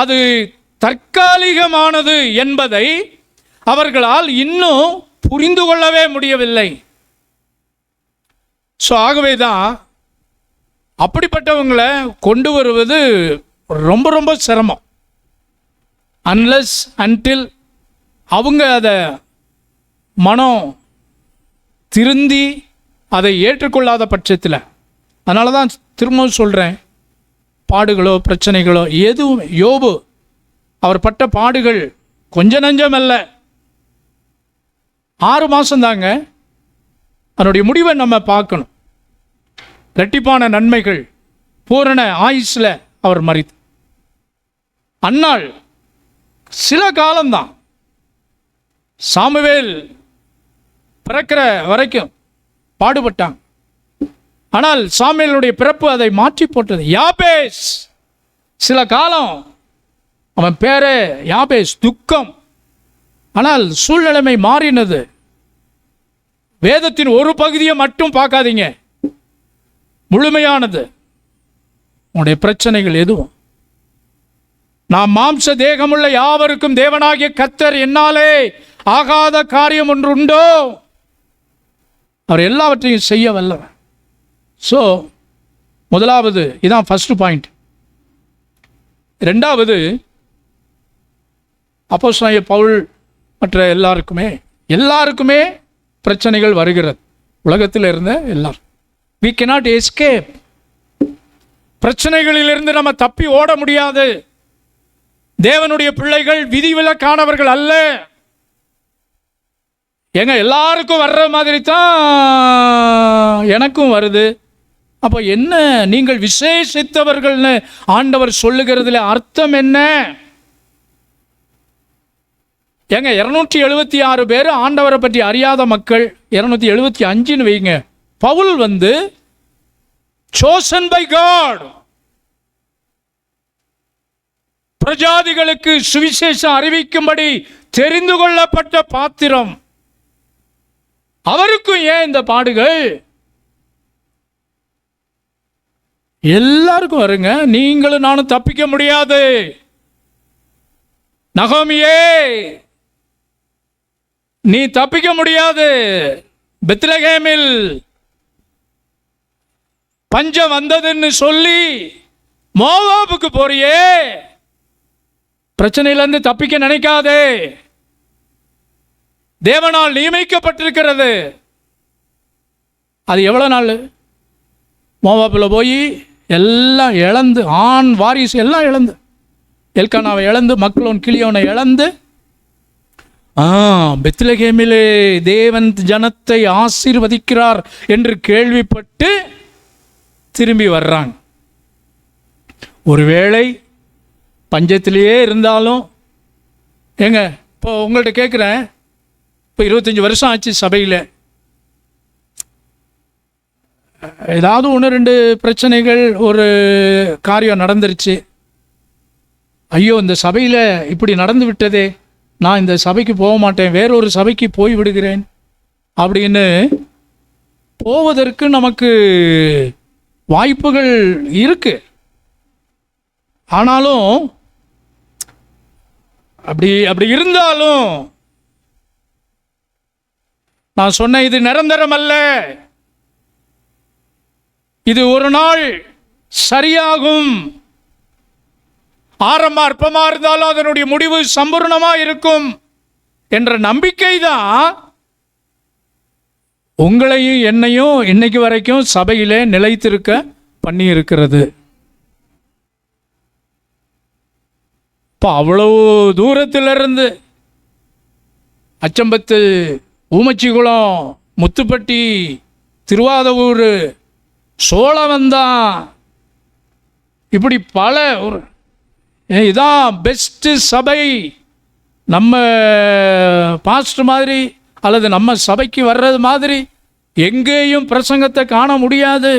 அது தற்காலிகமானது என்பதை அவர்களால் இன்னும் புரிந்து கொள்ளவே முடியவில்லை. ஸோ ஆகவே தான் அப்படிப்பட்டவங்களை கொண்டு வருவது ரொம்ப ரொம்ப சிரமம். அன்லெஸ் அன்டில் அவங்க அதை மனம் திருந்தி அதை ஏற்றுக்கொள்ளாத பட்சத்தில். அதனால தான் திரும்பவும் சொல்கிறேன், பாடுகளோ பிரச்சனைகளோ எதுவும், யோபு அவர் பட்ட பாடுகள் கொஞ்ச நஞ்சம் அல்ல, 6 மாதம்தாங்க. அதனுடைய முடிவை நம்ம பார்க்கணும். இரட்டிப்பான நன்மைகள், பூரண ஆயுசில் அவர் மரித்தார். அன்னாள் சில காலம்தான், சாமுவேல் பிறக்கிற வரைக்கும் பாடுபட்டான். ஆனால் சாமுவேலுடைய பிறப்பு அதை மாற்றி போட்டது. யாபேஸ் சில காலம், அவன் பேரே யாபேஸ், துக்கம். ஆனால் சூழ்நிலைமை மாறினது. வேதத்தின் ஒரு பகுதியை மட்டும் பார்க்காதீங்க, முழுமையானது. உன்னுடைய பிரச்சனைகள் எதுவும், நாம் மாம்ச தேகமுள்ள யாவருக்கும் தேவனாகிய கர்த்தர் என்னாலே ஆகாத காரியம் ஒன்று உண்டோ? அவர் எல்லாவற்றையும் செய்ய வல்லவர். ஸோ முதலாவது இதான் ஃபர்ஸ்ட் பாயிண்ட். ரெண்டாவது, அப்போஸ்தலனாகிய பவுல் மற்ற எல்லாருக்குமே பிரச்சனைகள் வருகிறது. உலகத்தில் இருந்த எல்லாரும் we cannot escape. பிரச்சனைகளிலிருந்து நம்ம தப்பி ஓட முடியாது. தேவனுடைய பிள்ளைகள் விதிவிலக்கானவர்கள் அல்ல. எல்லாருக்கும் வர்ற மாதிரி தான் எனக்கும் வருது. அப்போ என்ன, நீங்கள் விசேஷித்தவர்கள்னு ஆண்டவர் சொல்லுகிறதுல அர்த்தம் என்ன? 276 பேர் ஆண்டவரை பற்றி அறியாத மக்கள், 275ன்னு வைங்க. பவுல் chosen by God, பிரஜாதிகளுக்கு சுவிசேஷம் அறிவிக்கும்படி தெரிந்து கொள்ளப்பட்ட பாத்திரம். அவருக்கும் ஏன் இந்த பாடுகள்? எல்லாருக்கும் வருங்க. நீங்களும் நானும் தப்பிக்க முடியாது. நகோமியே, நீ தப்பிக்க முடியாது. பெத்லகேமில் பஞ்சம் வந்ததுன்னு சொல்லி மோவாபுக்கு போறியே, பிரச்சனையிலிருந்து தப்பிக்க நினைக்காதே. தேவனால் நியமிக்கப்பட்டிருக்கிறது. அது எவ்வளோ நாள்? மோவாபில் போய் எல்லாம் இழந்து, ஆண் வாரிசு எல்லாம் இழந்து, எல்கானாவை இழந்து, மக்லோன் கிளியோனை இழந்து, பெத்லகேமிலே தேவன் ஜனத்தை ஆசீர்வதிக்கிறார் என்று கேள்விப்பட்டு திரும்பி வர்றாங்க. ஒருவேளை பஞ்சத்திலேயே இருந்தாலும், இப்போ உங்கள்கிட்ட கேட்குறேன், இப்போ 25 வருஷம் ஆச்சு சபையில், ஏதாவது 1-2 பிரச்சனைகள், ஒரு காரியம் நடந்துருச்சு. ஐயோ, இந்த சபையில் இப்படி நடந்து விட்டதே, நான் இந்த சபைக்கு போக மாட்டேன், வேறொரு சபைக்கு போய் விடுகிறேன் அப்படின்னு போவதற்கு நமக்கு வாய்ப்புகள் இருக்கு. ஆனாலும் அப்படி இருந்தாலும் நான் சொன்ன, இது நிரந்தரம் அல்ல. இது ஒரு நாள் சரியாகும். ஆரம்ப அற்பமா இருந்தாலும் அதனுடைய முடிவு சம்பூர்ணமா இருக்கும் என்ற நம்பிக்கை தான் உங்களையும் என்னையும் இன்னைக்கு வரைக்கும் சபையிலே நிலைத்திருக்க பண்ணி இருக்கிறது. இப்போ அவ்வளவு தூரத்திலிருந்து அச்சம்பத்து, ஊமச்சிகுளம், முத்துப்பட்டி, திருவாதவூர், சோழவந்தான், இப்படி பல இதான் பெஸ்ட் சபை, நம்ம பாஸ்டர் மாதிரி அல்லது நம்ம சபைக்கு வர்றது மாதிரி எங்கேயும் பிரசங்கத்தை காண முடியாது.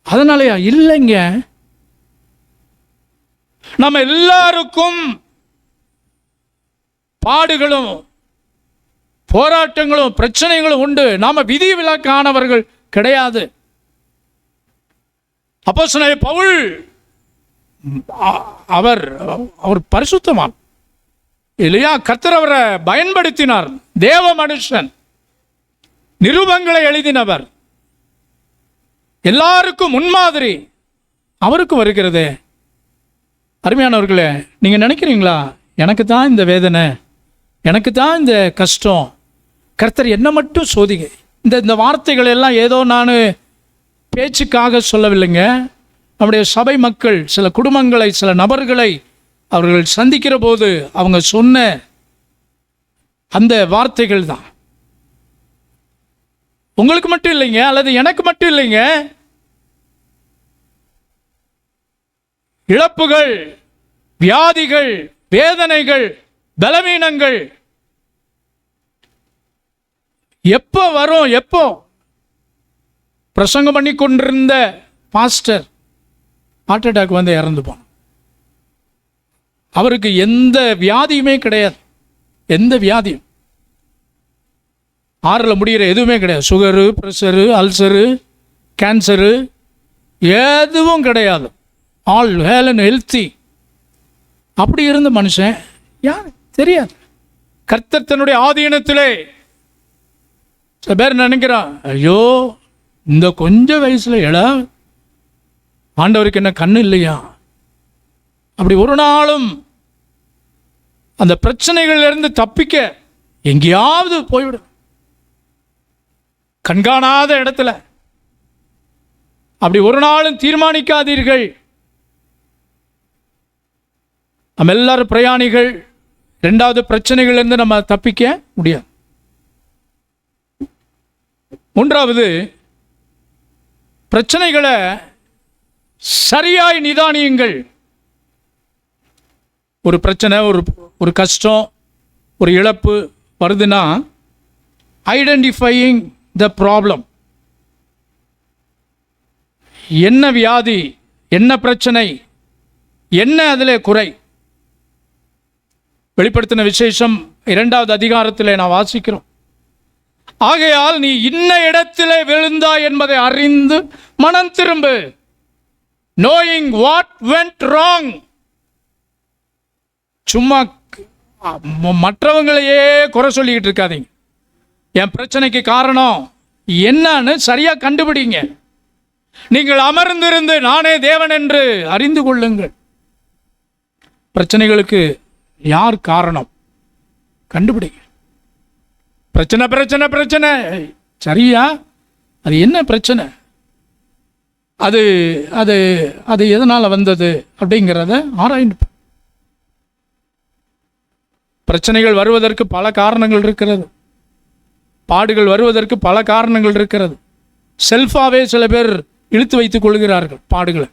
அதனாலயா? இல்லைங்க, நம்ம எல்லாருக்கும் பாடுகளும் போராட்டங்களும் பிரச்சனைகளும் உண்டு. நாம விதி விலக்கானவர்கள் கிடையாது. அப்போஸ்தலனாகிய பவுல் அவர் பரிசுத்தமான் இல்லையா? கர்த்தர் அவரை பயன்படுத்தினார். தேவ மனுஷன், நிருபங்களை எழுதினவர், எல்லாருக்கும் முன்மாதிரி அவருக்கும் வருகிறதே. அருமையானவர்களே, நீங்கள் நினைக்கிறீங்களா எனக்கு தான் இந்த வேதனை, எனக்கு தான் இந்த கஷ்டம், கர்த்தர் என்ன மட்டும் சோதிங்க. இந்த வார்த்தைகள் எல்லாம் ஏதோ நான் பேச்சுக்காக சொல்லவில்லைங்க. நம்முடைய சபை மக்கள் சில குடும்பங்களை, சில நபர்களை அவர்கள் சந்திக்கிற போது அவங்க சொன்ன அந்த வார்த்தைகள் தான். உங்களுக்கு மட்டும் இல்லைங்க, அல்லது எனக்கு மட்டும் இல்லைங்க. இழப்புகள், வியாதிகள், வேதனைகள், பலவீனங்கள் எப்போ வரும்? எப்போ பிரசங்கம் பண்ணி கொண்டிருந்த பாஸ்டர் ஹார்ட் அட்டாக் வந்து இறந்து போனார். அவருக்கு எந்த வியாதியுமே கிடையாது, எந்த வியாதியும் 6 முடிகிற எதுவுமே கிடையாது. சுகரு, ப்ரெஷரு, அல்சரு, கேன்சரு எதுவும் கிடையாது. All hale and healthy. அப்படி இருந்த மனுஷன் யார் தெரியாது. கர்த்தர் தன்னுடைய ஆதீனத்திலே, சில பேர் நினைக்கிறான், ஐயோ இந்த கொஞ்சம் வயசுல ஆண்டவருக்கு என்ன கண்ணு இல்லையா? அப்படி ஒரு நாளும் அந்த பிரச்சனைகளிலிருந்து தப்பிக்க எங்கேயாவது போய்விடும், கண்காணாத இடத்துல. அப்படி ஒரு நாளும் தீர்மானிக்காதீர்கள். நம்ம எல்லாரும் பிரயாணிகள். 2வது பிரச்சனைகளிலிருந்து நம்ம தப்பிக்க முடியாது. 3வது, பிரச்சனைகளை சரியாய் நிதானியுங்கள். ஒரு பிரச்சனை, ஒரு கஷ்டம், ஒரு இழப்பு வருதுன்னா ஐடென்டிஃபையிங் த ப்ராப்ளம். என்ன வியாதி, என்ன பிரச்சனை, என்ன அதில் குறை? வெளிப்படுத்தின விசேஷம் 2வது அதிகாரத்தில் நான் வாசிக்கிறோம். ஆகையால் நீ இன்ன இடத்திலே விழுந்தாய் என்பதை அறிந்து மனம் திரும்பு. knowing what went wrong. சும்மா மற்றவங்களையே குறை சொல்லிக்கிட்டு இருக்காதீங்க. என் பிரச்சனைக்கு காரணம் என்னன்னு சரியா கண்டுபிடிங்க. நீங்கள் அமர்ந்திருந்து நானே தேவன் என்று அறிந்து கொள்ளுங்கள். பிரச்சனைகளுக்கு யார் காரணம் கண்டுபிடிங்க. பிரச்சனை பிரச்சனை பிரச்சனை சரியா? அது என்ன பிரச்சனை? அது அது அது எதனால் வந்தது அப்படிங்கிறத ஆராய்ந்து. பிரச்சனைகள் வருவதற்கு பல காரணங்கள் இருக்கிறது. பாடுகள் வருவதற்கு பல காரணங்கள் இருக்கிறது. செல்ஃபாகவே சில பேர் இழுத்து வைத்துக் கொள்கிறார்கள் பாடுகளை.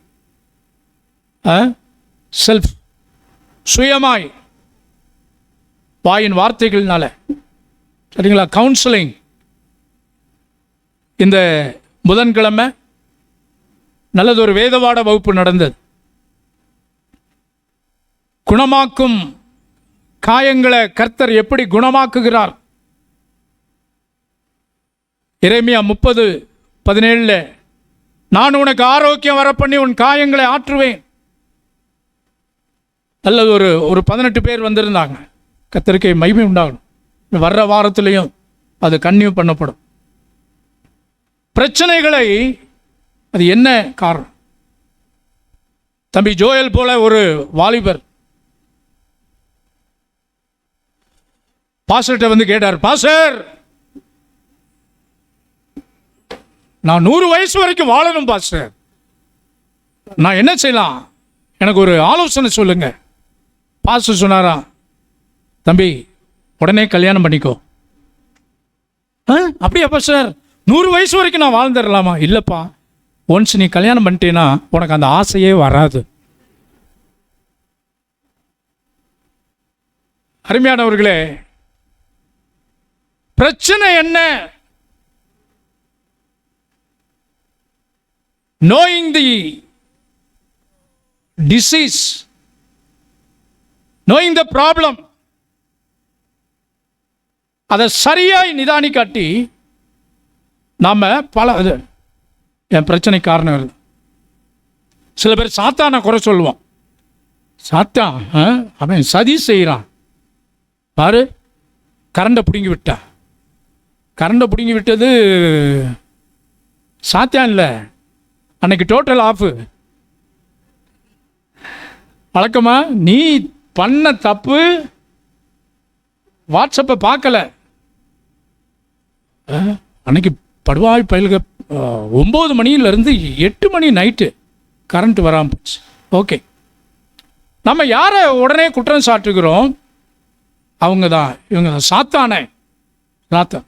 செல்ஃப், சுயமாய், வாயின் வார்த்தைகள்னால. சரிங்களா? கவுன்சிலிங். இந்த புதன்கிழமை நல்லதொரு வேதவாட வகுப்பு நடந்தது. குணமாக்கும் காயங்களை கர்த்தர் எப்படி குணமாக்குகிறார்? எரேமியா 30:17 நான் உனக்கு ஆரோக்கியம் வரப்பண்ணி உன் காயங்களை ஆற்றுவேன். அல்லது ஒரு 18 பேர் வந்திருந்தாங்க. கர்த்தருக்கு மகிமை உண்டாகணும். வர்ற வாரத்திலையும் அது கன்னியூ பண்ணப்படும். பிரச்சனைகளை அது என்ன காரணம்? தம்பி ஜோயல் போல ஒரு வாலிபர் பாஸ்டர்கிட்ட வந்து கேட்டார், பாஸ்டர் நான் 100 வயசு வரைக்கும் வாழணும் பாஸ்டர், நான் என்ன செய்யலாம், எனக்கு ஒரு ஆலோசனை சொல்லுங்க. பாஸ்டர் சொன்னாரா, தம்பி உடனே கல்யாணம் பண்ணிக்கோ. அப்படியா பாஸ்டர், 100 வயசு வரைக்கும் நான் வாழ்ந்துடலாமா? இல்லைப்பா, ஒன்ஸ் நீ கல்யாணம் பண்ணிட்டேன்னா உனக்கு அந்த ஆசையே வராது. அருமையானவர்களே, பிரச்சனை என்ன? knowing the disease, knowing the problem, அதை சரியாய் நிதானிக்காட்டி நாம பல என் பிரச்சனை காரணம் இல்லை. சில பேர் சாத்தானை குறை சொல்லுவோம். சாத்தான் அவன் சதி செய்கிறான் பாரு, கரண்டை பிடுங்கி விட்டா. கரண்டை பிடுங்கி விட்டது சாத்தான் இல்லை, அன்னைக்கு டோட்டல் ஆஃபு. வழக்கமா நீ பண்ண தப்பு, வாட்ஸ்அப்பை பார்க்கல. அன்னைக்கு படுவாய் பயில்க 9 மணியிலேருந்து 8 மணி நைட்டு கரண்ட் வராமல் போச்சு. ஓகே, நம்ம யாரை உடனே குற்றம் சாட்டுகிறோம்? அவங்க தான், இவங்க தான், சாத்தானே. சாத்தான்.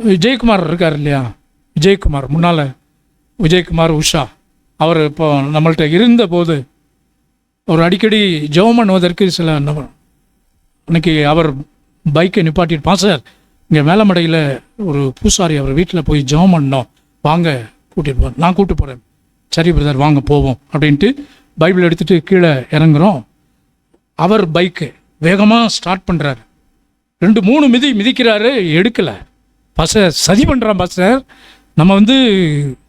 விஜயகுமார் இருக்கார் இல்லையா, விஜயகுமார், முன்னால் விஜயகுமார் உஷா, அவர் இப்போ நம்மள்கிட்ட இருந்தபோது அவர் அடிக்கடி ஜெபம் பண்ணுவதற்கு சில அன்னைக்கு அவர் பைக்கை நிப்பாட்டிட்டு, சார் இங்கே மேலமடையில் ஒரு பூசாரி அவர் வீட்டில் போய் ஜெபம் பண்ணோம், வாங்க கூட்டிகிட்டு போகிறேன். நான் கூப்பிட்டு போகிறேன். சரி பிரதர் வாங்க போவோம் அப்படின்ட்டு பைபிள் எடுத்துகிட்டு கீழே இறங்குறோம். அவர் பைக்கு வேகமாக ஸ்டார்ட் பண்ணுறாரு. 2-3 மிதிக்கிறாரு, எடுக்கலை. பாஸ்டர் சதி பண்ணுறான் பாஸ்டர், நம்ம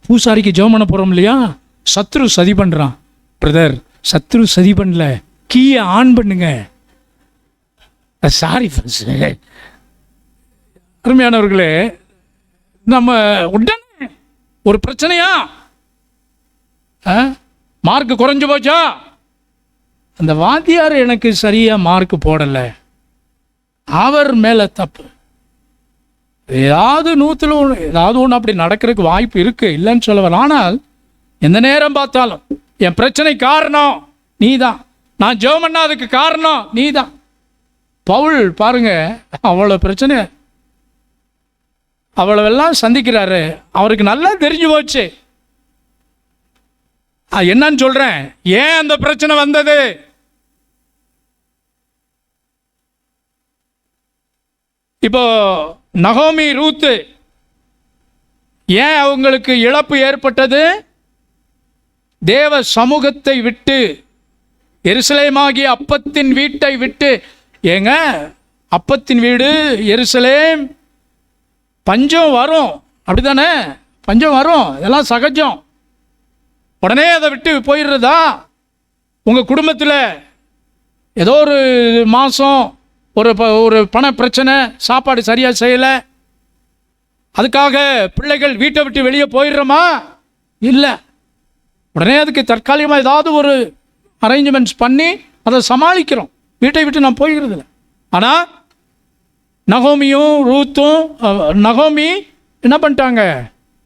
பூசாரிக்கு ஜெபம் பண்ண போகிறோம் இல்லையா, சத்ரு சதி பண்ணுறான். பிரதர் சத்ரு சதி பண்ணல, கீயை ஆன் பண்ணுங்க. Sorry pastor. அருமையானவர்களே, நம்ம உடனே ஒரு பிரச்சனையா, மார்க் குறைஞ்சு போச்சா, அந்த வாத்தியார் எனக்கு சரியாக மார்க் போடலை, அவர் மேலே தப்பு. ஏதாவது 100ல் ஏதாவது ஒன்று அப்படி நடக்கிறதுக்கு வாய்ப்பு இருக்குது, இல்லைன்னு சொல்லுவார். ஆனால் எந்த நேரம் பார்த்தாலும் என் பிரச்சனை காரணம் நீ தான், நான் ஜெபம் பண்ணா அதுக்கு காரணம் நீ தான். பவுல் பாருங்க, அவ்வளோ பிரச்சனை அவ்வளவெல்லாம் சந்திக்கிறாரு. அவருக்கு நல்லா தெரிஞ்சு போச்சு என்னன்னு சொல்கிறேன், ஏன் அந்த பிரச்சனை வந்தது. இப்போ நகோமி ரூத்து ஏன் அவங்களுக்கு இழப்பு ஏற்பட்டது? தேவ சமூகத்தை விட்டு, எருசலேமாகிய அப்பத்தின் வீட்டை விட்டு. ஏங்க, அப்பத்தின் வீடு எருசலேம், பஞ்சம் வரும், அப்படிதானே? பஞ்சம் வரும், இதெல்லாம் சகஜம். உடனே அதை விட்டு போயிடுறதா? உங்கள் குடும்பத்தில் ஏதோ ஒரு மாதம் ஒரு பண பிரச்சனை, சாப்பாடு சரியாக செய்யலை, அதுக்காக பிள்ளைகள் வீட்டை விட்டு வெளியே போயிடுறோமா? இல்லை. உடனே அதுக்கு தற்காலிகமாக ஏதாவது ஒரு அரேஞ்ச்மெண்ட்ஸ் பண்ணி அதை சமாளிக்கிறோம். வீட்டை விட்டு நான் போய்கிறது இல்லை. ஆனால் நகோமியும் ரூத்தும், நகோமி என்ன பண்ணிட்டாங்க?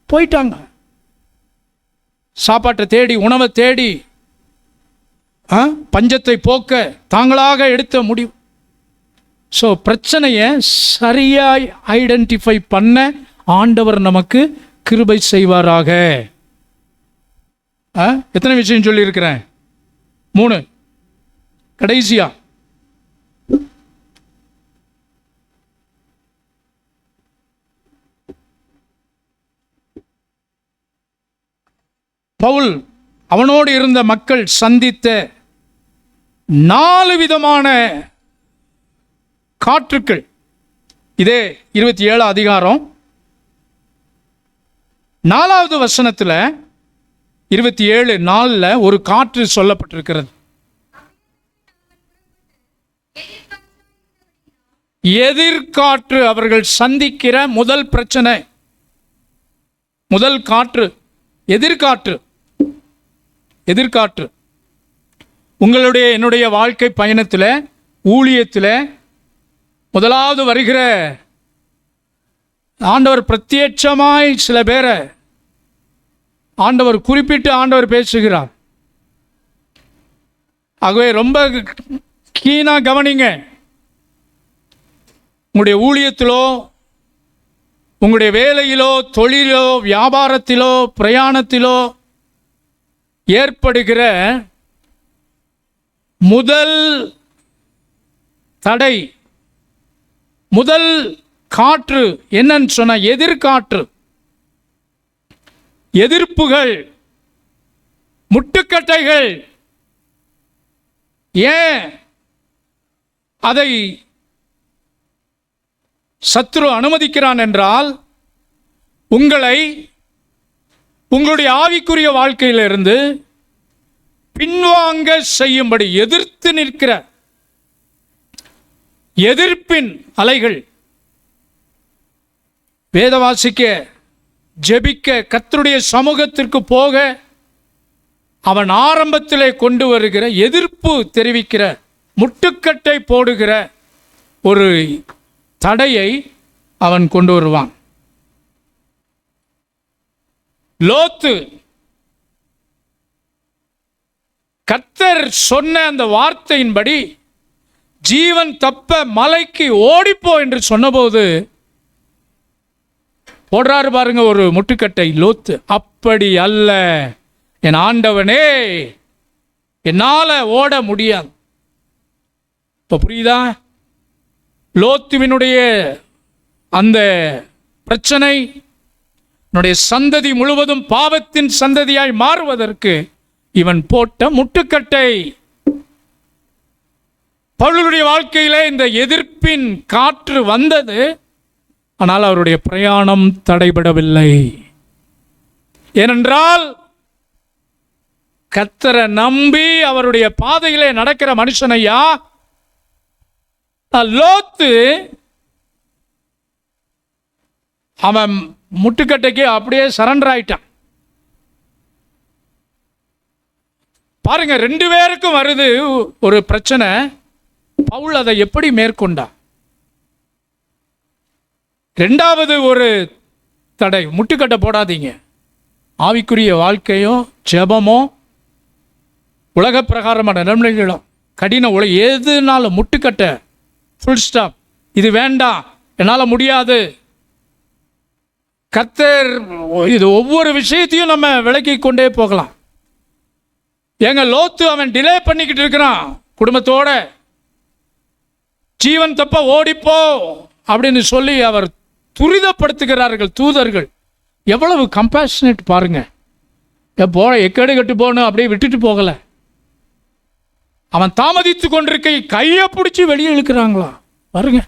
போயிட்டாங்க. சாப்பாட்டை தேடி, உணவை தேடி, பஞ்சத்தை போக்க தாங்களாக எடுத்த முடிவு. ஸோ பிரச்சனையை சரியாய் ஐடென்டிஃபை பண்ண ஆண்டவர் நமக்கு கிருபை செய்வாராக. எத்தனை விஷயம் சொல்லியிருக்கிறேன்? 3. கடைசியா பவுல் அவனோடு இருந்த மக்கள் சந்தித்த 4 விதமான காற்றுக்கள். இதே 27 அதிகாரம் 4வது வசனத்தில் 27:4 ஒரு காற்று சொல்லப்பட்டிருக்கிறது. எதிர்காற்று அவர்கள் சந்திக்கிற முதல் பிரச்சனை, முதல் காற்று எதிர்காற்று. எதிர்காற்று உங்களுடைய என்னுடைய வாழ்க்கை பயணத்தில், ஊழியத்தில் முதலாவது வருகிற ஆண்டவர் பிரத்யட்சமாய் சில பேரை ஆண்டவர் குறிப்பிட்டு ஆண்டவர் பேசுகிறார். ஆகவே ரொம்ப கீனா கவனிங்க. உங்களுடைய ஊழியத்திலோ, உங்களுடைய வேலையிலோ, தொழிலோ, வியாபாரத்திலோ, பிரயாணத்திலோ ஏற்படுகிற முதல் தடை, முதல் காற்று என்னன்னு சொன்ன எதிர்காற்று. எதிர்ப்புகள், முட்டுக்கட்டைகள். ஏன் அதை சத்ரு அனுமதிக்கிறான் என்றால், உங்களை உங்களுடைய ஆவிக்குரிய வாழ்க்கையிலிருந்து பின்வாங்க செய்யும்படி எதிர்த்து நிற்கிற எதிர்ப்பின் அலைகள். வேத வாசிக்க ஜெபிக்க, கர்த்தருடைய சமூகத்திற்கு போக அவன் ஆரம்பத்திலே கொண்டு வருகிற எதிர்ப்பு தெரிவிக்கிற, முட்டுக்கட்டை போடுகிற ஒரு தடையை அவன் கொண்டு வருவான். லோத்து கர்த்தர் சொன்ன அந்த வார்த்தையின்படி ஜீவன் தப்ப மலைக்கு ஓடிப்போ என்று சொன்னபோது போடுறாரு பாருங்க ஒரு முட்டுக்கட்டை லோத்து. அப்படி அல்ல என் ஆண்டவனே, என்னால ஓட முடியாது. இப்போ புரியுதா? லோத்துவினுடைய அந்த பிரச்சனை என்னுடைய சந்ததி முழுவதும் பாவத்தின் சந்ததியாய் மாறுவதற்கு இவன் போட்ட முட்டுக்கட்டை. பவுலுடைய வாழ்க்கையிலே இந்த எதிர்ப்பின் காற்று வந்தது, ஆனால் அவருடைய பிரயாணம் தடைபடவில்லை. ஏனென்றால் கர்த்தரை நம்பி அவருடைய பாதையிலே நடக்கிற மனுஷனையா லோத்து அவன் முட்டுக்கட்டைக்கு அப்படியே சரண்டர் ஆயிட்டான். பாருங்க, 2 பேருக்கும் வருது ஒரு பிரச்சனை. பவுல் அதை எப்படி மேற்கொண்டா? 2வது ஒரு தடை, முட்டுக்கட்டை போடாதீங்க. ஆவிக்குரிய வாழ்க்கையும் ஜெபமோ உலக பிரகாரமான நன்மைகளும் கடின எதுனாலும் முட்டுக்கட்டை, ஃபுல் ஸ்டாப், இது வேண்டாம், என்னால் முடியாது. கர்த்தர் இது ஒவ்வொரு விஷயத்தையும் நம்ம விளக்கி கொண்டே போகலாம். எங்க லோத்து அவன் டிலே பண்ணிக்கிட்டு இருக்கிறான் குடும்பத்தோட. ஜீவன் தப்ப ஓடிப்போ அப்படின்னு சொல்லி அவர் துரிதப்படுத்துகிறார்கள் தூதர்கள். எவ்வளவு கம்பேஷனேட் பாருங்க. எக்கேடு கட்டு போகணும் அப்படியே விட்டுட்டு போகல. அவன் தாமதித்து கொண்டிருக்க கையை பிடிச்சி வெளியே இழுக்கிறாங்களா பாருங்க.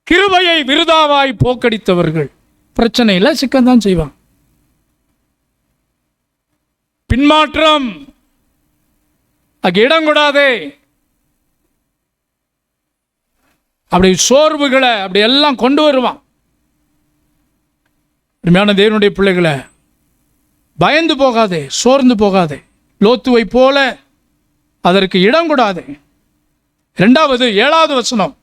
கிருபையை விருதாவாய் போக்கடித்தவர்கள் பிரச்சனையில் சிக்கந்தான் செய்வான். பின்மாற்றம் இடம் கூடாதே, அப்படி சோர்வுகளை அப்படி எல்லாம் கொண்டு வருவான். அருமையான தேவனுடைய பிள்ளைகளை, பயந்து போகாதே, சோர்ந்து போகாதே. லோத்துவை போல அதற்கு இடம் கூடாதே. 2வது 7வது வசனம்,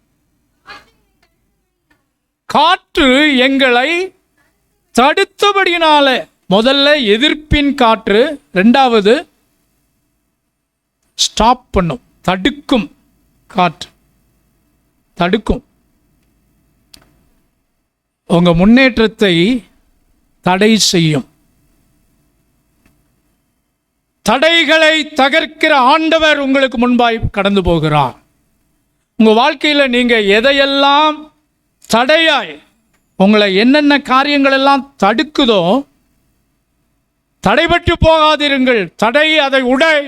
காற்று எங்களை தடுத்தபடியினால. முதல்ல எதிர்ப்பின் காற்று, 2வது ஸ்டாப் பண்ணும், தடுக்கும் காற்று, தடுக்கும். உங்க முன்னேற்றத்தை தடை செய்யும். தடைகளை தகர்க்கிற ஆண்டவர் உங்களுக்கு முன்பாய் கடந்து போகிறார். உங்க வாழ்க்கையில் நீங்க எதையெல்லாம் தடையாய், உங்களை என்னென்ன காரியங்கள் எல்லாம் தடுக்குதோ, தடைபட்டு போகாதிருங்கள். தடை அதை உடை.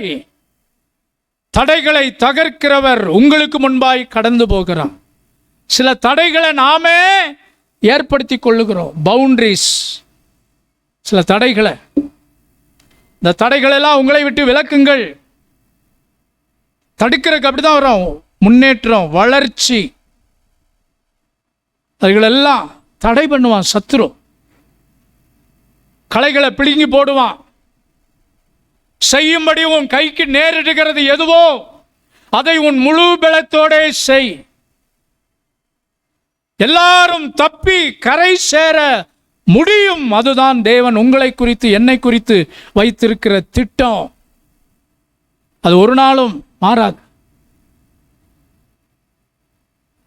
தடைகளை தகர்க்கிறவர் உங்களுக்கு முன்பாய் கடந்து போகிறார். சில தடைகளை நாமே ஏற்படுத்தி கொள்ளுகிறோம், பவுண்டரிஸ். சில தடைகளை, இந்த தடைகளெல்லாம் உங்களை விட்டு விலக்குங்கள். தடுக்கிறதுக்கு அப்படிதான் வரும் முன்னேற்றம், வளர்ச்சி. அதுகளெல்லாம் தடை பண்ணுவான் சத்துரு. களைகளை பிடுங்கி போடுவான். செய்யும்படி உன் கைக்கு நேரிடுகிறது எதுவோ அதை உன் முழு பலத்தோட செய். எல்லாரும் தப்பி கரை சேர முடியும். அதுதான் தேவன் உங்களை குறித்து, என்னை குறித்து வைத்திருக்கிற திட்டம். அது ஒரு நாளும் மாறாது.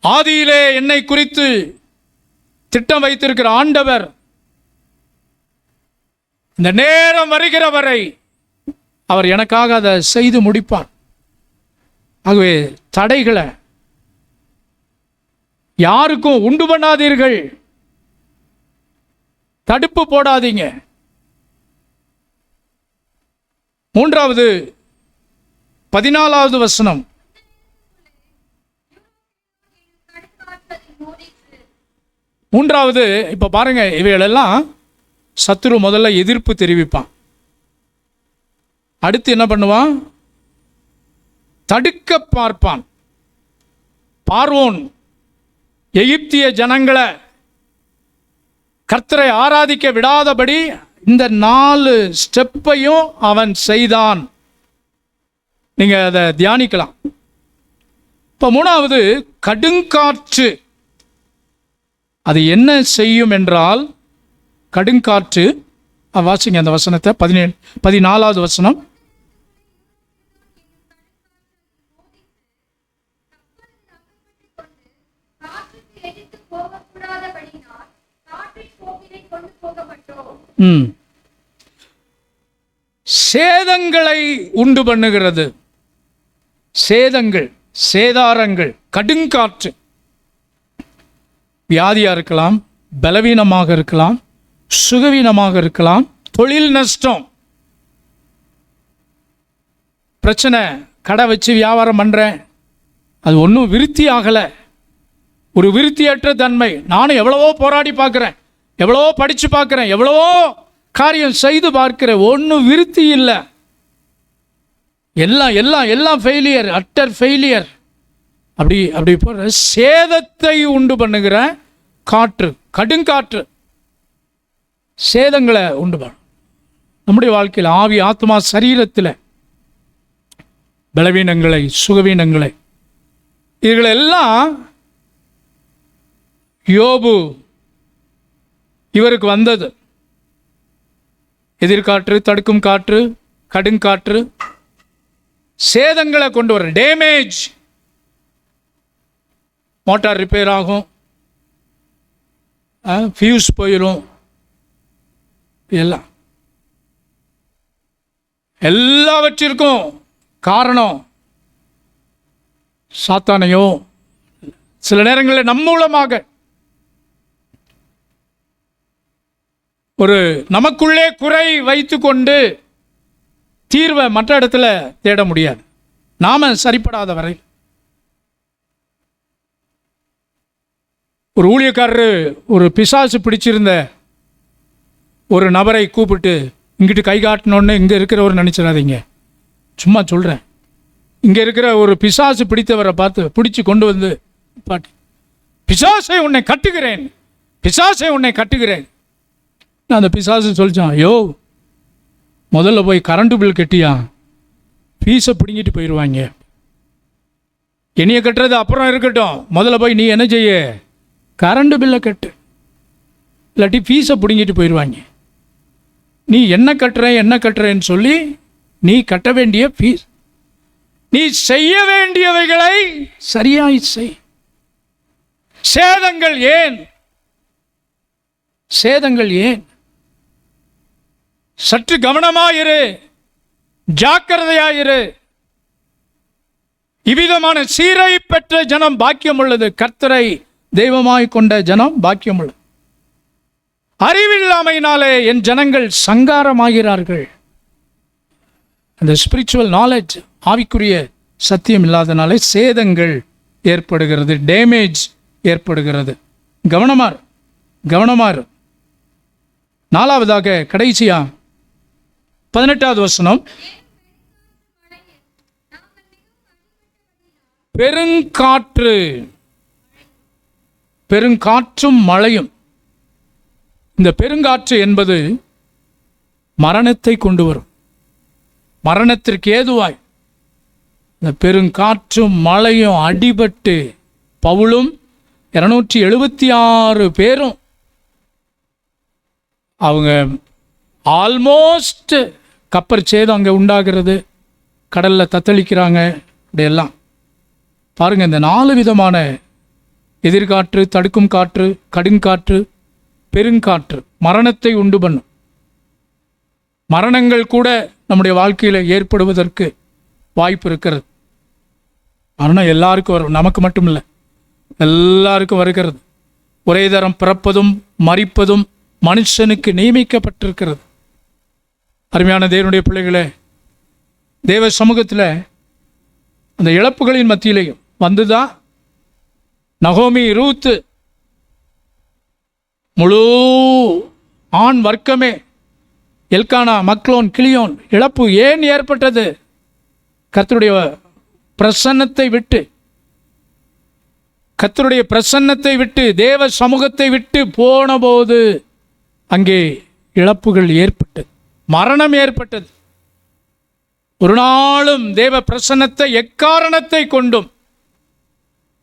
ஆதியிலே என்னை குறித்து திட்டம் வைத்திருக்கிற ஆண்டவர் இந்த நேரம் வருகிற வரை அவர் எனக்காக அதை செய்து முடிப்பார். ஆகவே தடைகளை யாருக்கும் உண்டு பண்ணாதீர்கள், தடுப்பு போடாதீங்க. 3வது 14வது வசனம், மூன்றாவது. இப்ப பாருங்க, இவைகளெல்லாம் சத்துரு முதல்ல எதிர்ப்பு தெரிவிப்பான். அடுத்து என்ன பண்ணுவான்? தடுக்க பார்ப்பான். பார்வோன் எகிப்திய ஜனங்களை கர்த்தரை ஆராதிக்க விடாதபடி இந்த 4 ஸ்டெப்பையும் அவன் செய்தான். நீங்க அதை தியானிக்கலாம். இப்போ 3வது கடுங்காற்று. அது என்ன செய்யும் என்றால், கடுங்காற்று, வாசிங்க அந்த வசனத்தை, 14வது வசனம். சேதங்களை உண்டு பண்ணுகிறது. சேதங்கள், சேதாரங்கள், கடுங்காற்று. வியாதியாக இருக்கலாம், பலவீனமாக இருக்கலாம், சுகவீனமாக இருக்கலாம், தொழில் நஷ்டம், பிரச்சனை. கடை வச்சு வியாபாரம் பண்ணுறேன், அது ஒன்றும் விருத்தி ஆகலை, ஒரு விருத்தியற்ற தன்மை. நானும் எவ்வளவோ போராடி பார்க்குறேன், எவ்வளவோ படித்து பார்க்குறேன், எவ்வளவோ காரியம் செய்து பார்க்கிறேன், ஒன்றும் விருத்தி இல்லை. எல்லாம் எல்லாம் எல்லாம் ஃபெயிலியர், அட்டர் ஃபெயிலியர். அப்படி போகிற சேதத்தை உண்டு பண்ணுகிற காற்று, கடுங்காற்று சேதங்களை உண்டு பண்ணும். நம்முடைய வாழ்க்கையில் ஆவி, ஆத்மா, சரீரத்தில் பலவீனங்களை, சுகவீனங்களை, இதுகளெல்லாம் யோபு இவருக்கு வந்தது. எதிர்காற்று, தடுக்கும் காற்று, கடுங்காற்று சேதங்களை கொண்டு வர, டேமேஜ். மோட்டார் ரிப்பேர் ஆகும், ஃபியூஸ் போயிடும், எல்லாவற்றிற்கும் காரணம் சாத்தானையோ சில நேரங்களில் நம் மூலமாக ஒரு நமக்குள்ளே குறை வைத்து கொண்டு தீர்வை மற்ற இடத்துல தேட முடியாது. நாம சரிப்படாத வரை. ஒரு ஊழியக்காரரு ஒரு பிசாசு பிடிச்சிருந்த ஒரு நபரை கூப்பிட்டு, இங்கிட்டு கை காட்டணுன்னு இங்கே இருக்கிறவர் நினச்சிடாதீங்க, சும்மா சொல்கிறேன். இங்கே இருக்கிற ஒரு பிசாசு பிடித்தவரை பார்த்து பிடிச்சி கொண்டு வந்து பாட்டு, பிசாசை உன்னை கட்டுகிறேன், பிசாசை உன்னை கட்டுகிறேன். அந்த பிசாசு சொல்லிச்சான், யோ முதல்ல போய் கரண்ட் பில் கட்டியா, ஃபீஸை பிடிங்கிட்டு போயிடுவாங்க. என்னைய கட்டுறது அப்புறம் இருக்கட்டும், முதல்ல போய் நீ என்ன செய்ய, கரண்ட் பில்லை கட்டு, இல்லாட்டி ஃபீஸை பிடிங்கிட்டு போயிடுவாங்க. நீ என்ன கட்டுறேன்னு சொல்லி நீ கட்ட வேண்டிய ஃபீஸ், நீ செய்ய வேண்டியவைகளை சரியாய் செய். சேதங்கள் ஏன்? சேதங்கள் ஏன்? சற்று கவனமாயிரு, ஜாக்கிரதையாயிரு. இவ்விதமான சீரை பெற்ற ஜனம் பாக்கியம் உள்ளது, கர்த்தரை தெய்வமாய் கொண்ட ஜனம் பாக்கியம் உள்ளது. அறிவில்லாமையினாலே என் ஜனங்கள் சங்காரமாகிறார்கள். அந்த ஸ்பிரிச்சுவல் நாலேஜ், ஆவிக்குரிய சத்தியம் இல்லாதனாலே சேதங்கள் ஏற்படுகிறது, டேமேஜ் ஏற்படுகிறது. கவனமாறு. 4வதாக கடைசியா 18வது வசனம், பெருங்காற்று, பெருங்காற்றும் மழையும். இந்த பெருங்காற்று என்பது மரணத்தை கொண்டு வரும், மரணத்திற்கு ஏதுவாய். இந்த பெருங்காற்றும் மழையும் அடிபட்டு பவுலும் 276 பேரும் அவங்க ஆல்மோஸ்ட் கப்பர் சேதம் அங்கே உண்டாகிறது, கடலில் தத்தளிக்கிறாங்க. இப்படியெல்லாம் பாருங்கள், இந்த 4 விதமான எதிர்காற்று, தடுக்கும் காற்று, கடுங்காற்று, பெருங்காற்று மரணத்தை உண்டு பண்ணும். மரணங்கள் கூட நம்முடைய வாழ்க்கையில் ஏற்படுவதற்கு வாய்ப்பு இருக்கிறது. மரணம் எல்லாருக்கும் வரும், நமக்கு மட்டும் இல்லை, எல்லாருக்கும் வருகிறது. ஒரே தரம் பிறப்பதும் மரிப்பதும் மனுஷனுக்கு நியமிக்கப்பட்டிருக்கிறது. அருமையான தேவனுடைய பிள்ளைகளே, தேவ சமூகத்தில் அந்த இழப்புகளின் மத்தியிலையும் வந்துதான் நகோமி, ரூத்து, முழு ஆண் வர்க்கமே, எல்கானா, மக்லோன், கிளியோன், இழப்பு ஏன் ஏற்பட்டது? கர்த்தருடைய பிரசன்னத்தை விட்டு, கர்த்தருடைய பிரசன்னத்தை விட்டு, தேவ சமூகத்தை விட்டு போன போது அங்கே இழப்புகள் ஏற்பட்டது, மரணம் ஏற்பட்டது. ஒரு நாளும் தேவ பிரசன்னத்தை எக்காரணத்தை கொண்டும்,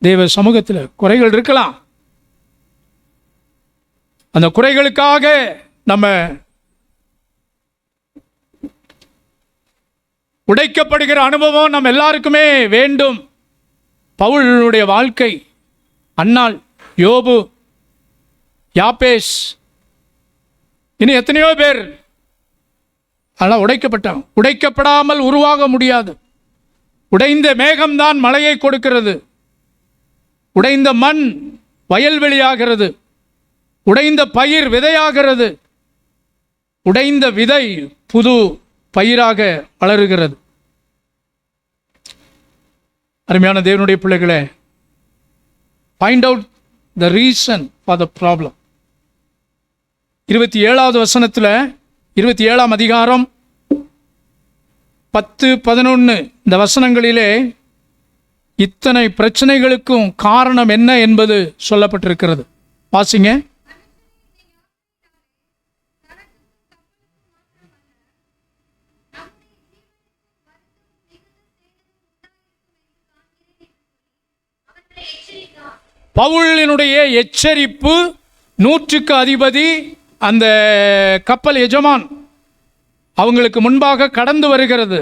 தேவ சமூகத்தில் குறைகள் இருக்கலாம், அந்த குறைகளுக்காக நம்ம உடைக்கப்படுகிற அனுபவம் நம்ம எல்லாருக்குமே வேண்டும். பவுலுடைய வாழ்க்கை, அன்னாள், யோபு, யாப்பேஸ், இன்னும் எத்தனையோ பேர் அதெல்லாம் உடைக்கப்பட்டாங்க. உடைக்கப்படாமல் உருவாக முடியாது. உடைந்த மேகம்தான் மழையை கொடுக்கிறது. உடைந்த மண் வயல்வெளியாகிறது. உடைந்த பயிர் விதையாகிறது. உடைந்த விதை புது பயிராக வளருகிறது. அருமையான தேவனுடைய பிள்ளைகளே, find out the reason for the problem. 27வது வசனத்தில், 27ஆம் அதிகாரம் 10, 11 இந்த வசனங்களிலே இத்தனை பிரச்சனைகளுக்கும் காரணம் என்ன என்பது சொல்லப்பட்டிருக்கிறது. வாசிங்க. பவுலினுடைய எச்சரிப்பு, 100க்கு அதிபதி அந்த கப்பல் எஜமான் அவங்களுக்கு முன்பாக கடந்து வருகிறது.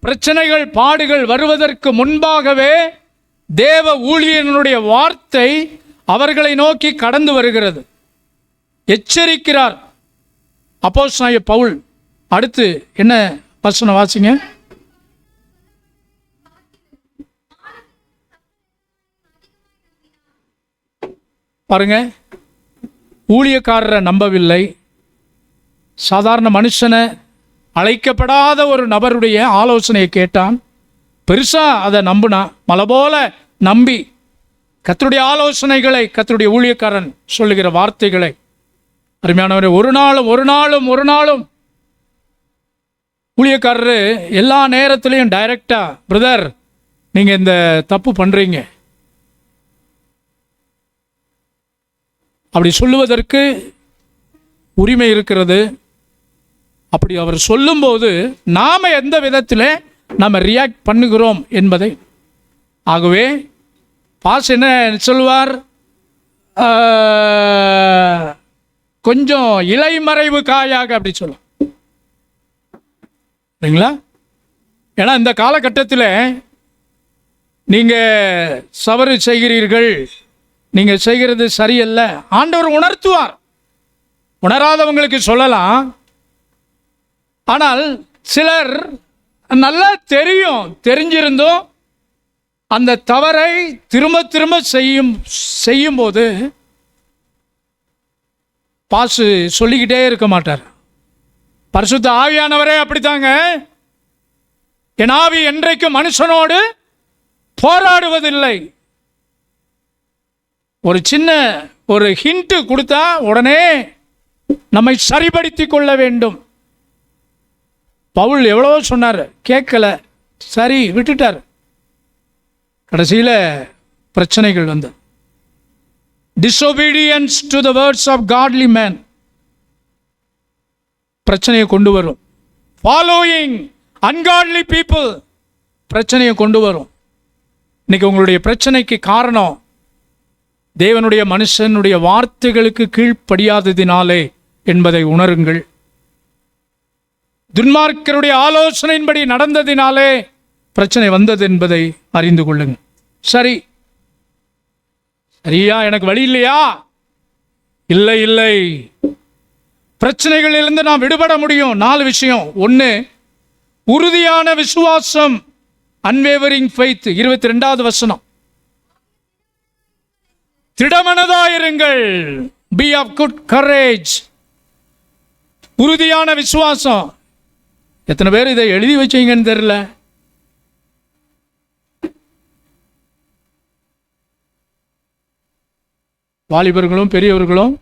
பிரச்சனைகள் பாடுகள் வருவதற்கு முன்பாகவே தேவ ஊழியனுடைய வார்த்தை அவர்களை நோக்கி கடந்து வருகிறது, எச்சரிக்கிறார் அப்போஸ்தலனாகிய பவுல். அடுத்து என்ன வசனம் வாசிங்க. பாருங்க, ஊழியக்காரரை நம்பவில்லை, சாதாரண மனுஷனை, அழைக்கப்படாத ஒரு நபருடைய ஆலோசனையை கேட்டான், பெருசா அதை நம்பினான், மலை போல நம்பி கர்த்தருடைய ஆலோசனைகளை, கர்த்தருடைய ஊழியக்காரன் சொல்லுகிற வார்த்தைகளை. அருமையானவரே, ஒரு நாளும் ஊழியக்காரரு எல்லா நேரத்திலையும் டைரக்டா, பிரதர் நீங்க இந்த தப்பு பண்றீங்க அப்படி சொல்லுவதற்கு உரிமை இருக்கிறது. அப்படி அவர் சொல்லும்போது நாம் எந்த விதத்தில் நம்ம ரியாக்ட் பண்ணுகிறோம் என்பதை. ஆகவே பாஸ் என்ன சொல்வார், கொஞ்சம் இலைமறைவு காயாக அப்படி சொல்லும் சரிங்களா. ஏன்னா இந்த காலகட்டத்தில் நீங்கள் சவறு செய்கிறீர்கள், நீங்கள் செய்கிறது சரியல்ல, ஆண்டவர் உணர்த்துவார். உணராதவங்களுக்கு சொல்லலாம். ஆனால் சிலர் நல்லா தெரிஞ்சிருந்தும் அந்த தவறை திரும்ப செய்யும்போது பாசு சொல்லிக்கிட்டே இருக்க மாட்டார். பரிசுத்த ஆவியானவரே அப்படித்தாங்க, என் ஆவி என்றைக்கு மனுஷனோடு போராடுவதில்லை. ஒரு சின்ன ஒரு ஹிண்ட் கொடுத்தா உடனே நம்மை சரிபடுத்தி கொள்ள வேண்டும். பவுல் எவ்வளோ சொன்னார், கேட்கல, சரி விட்டுட்டார். கடைசியில் பிரச்சனைகள் வந்து disobedience to the words of godly man பிரச்சனையை கொண்டு வரும். following ungodly people பிரச்சனையை கொண்டு வரும். இன்னைக்கு உங்களுடைய பிரச்சனைக்கு காரணம் தேவனுடைய மனுஷனுடைய வார்த்தைகளுக்கு கீழ்ப்படியாததினாலே என்பதை உணருங்கள். துன்மார்க்கருடைய ஆலோசனையின்படி நடந்ததினாலே பிரச்சனை வந்தது என்பதை அறிந்து கொள்ளுங்கள். சரியா, எனக்கு வழி இல்லையா? இல்லை. பிரச்சனைகளிலிருந்து நாம் விடுபட முடியும். 4 விஷயம். 1, உறுதியான விசுவாசம், அன்வேவரிங் ஃபெய்த். 22வது வசனம், திடமனதாயிருங்கள், பி ஆஃப் குட் கரேஜ். உறுதியான விசுவாசம். எத்தனை பேர் இதை எழுதி வச்சீங்கன்னு தெரியல. வாலிபர்களும் பெரியவர்களும்,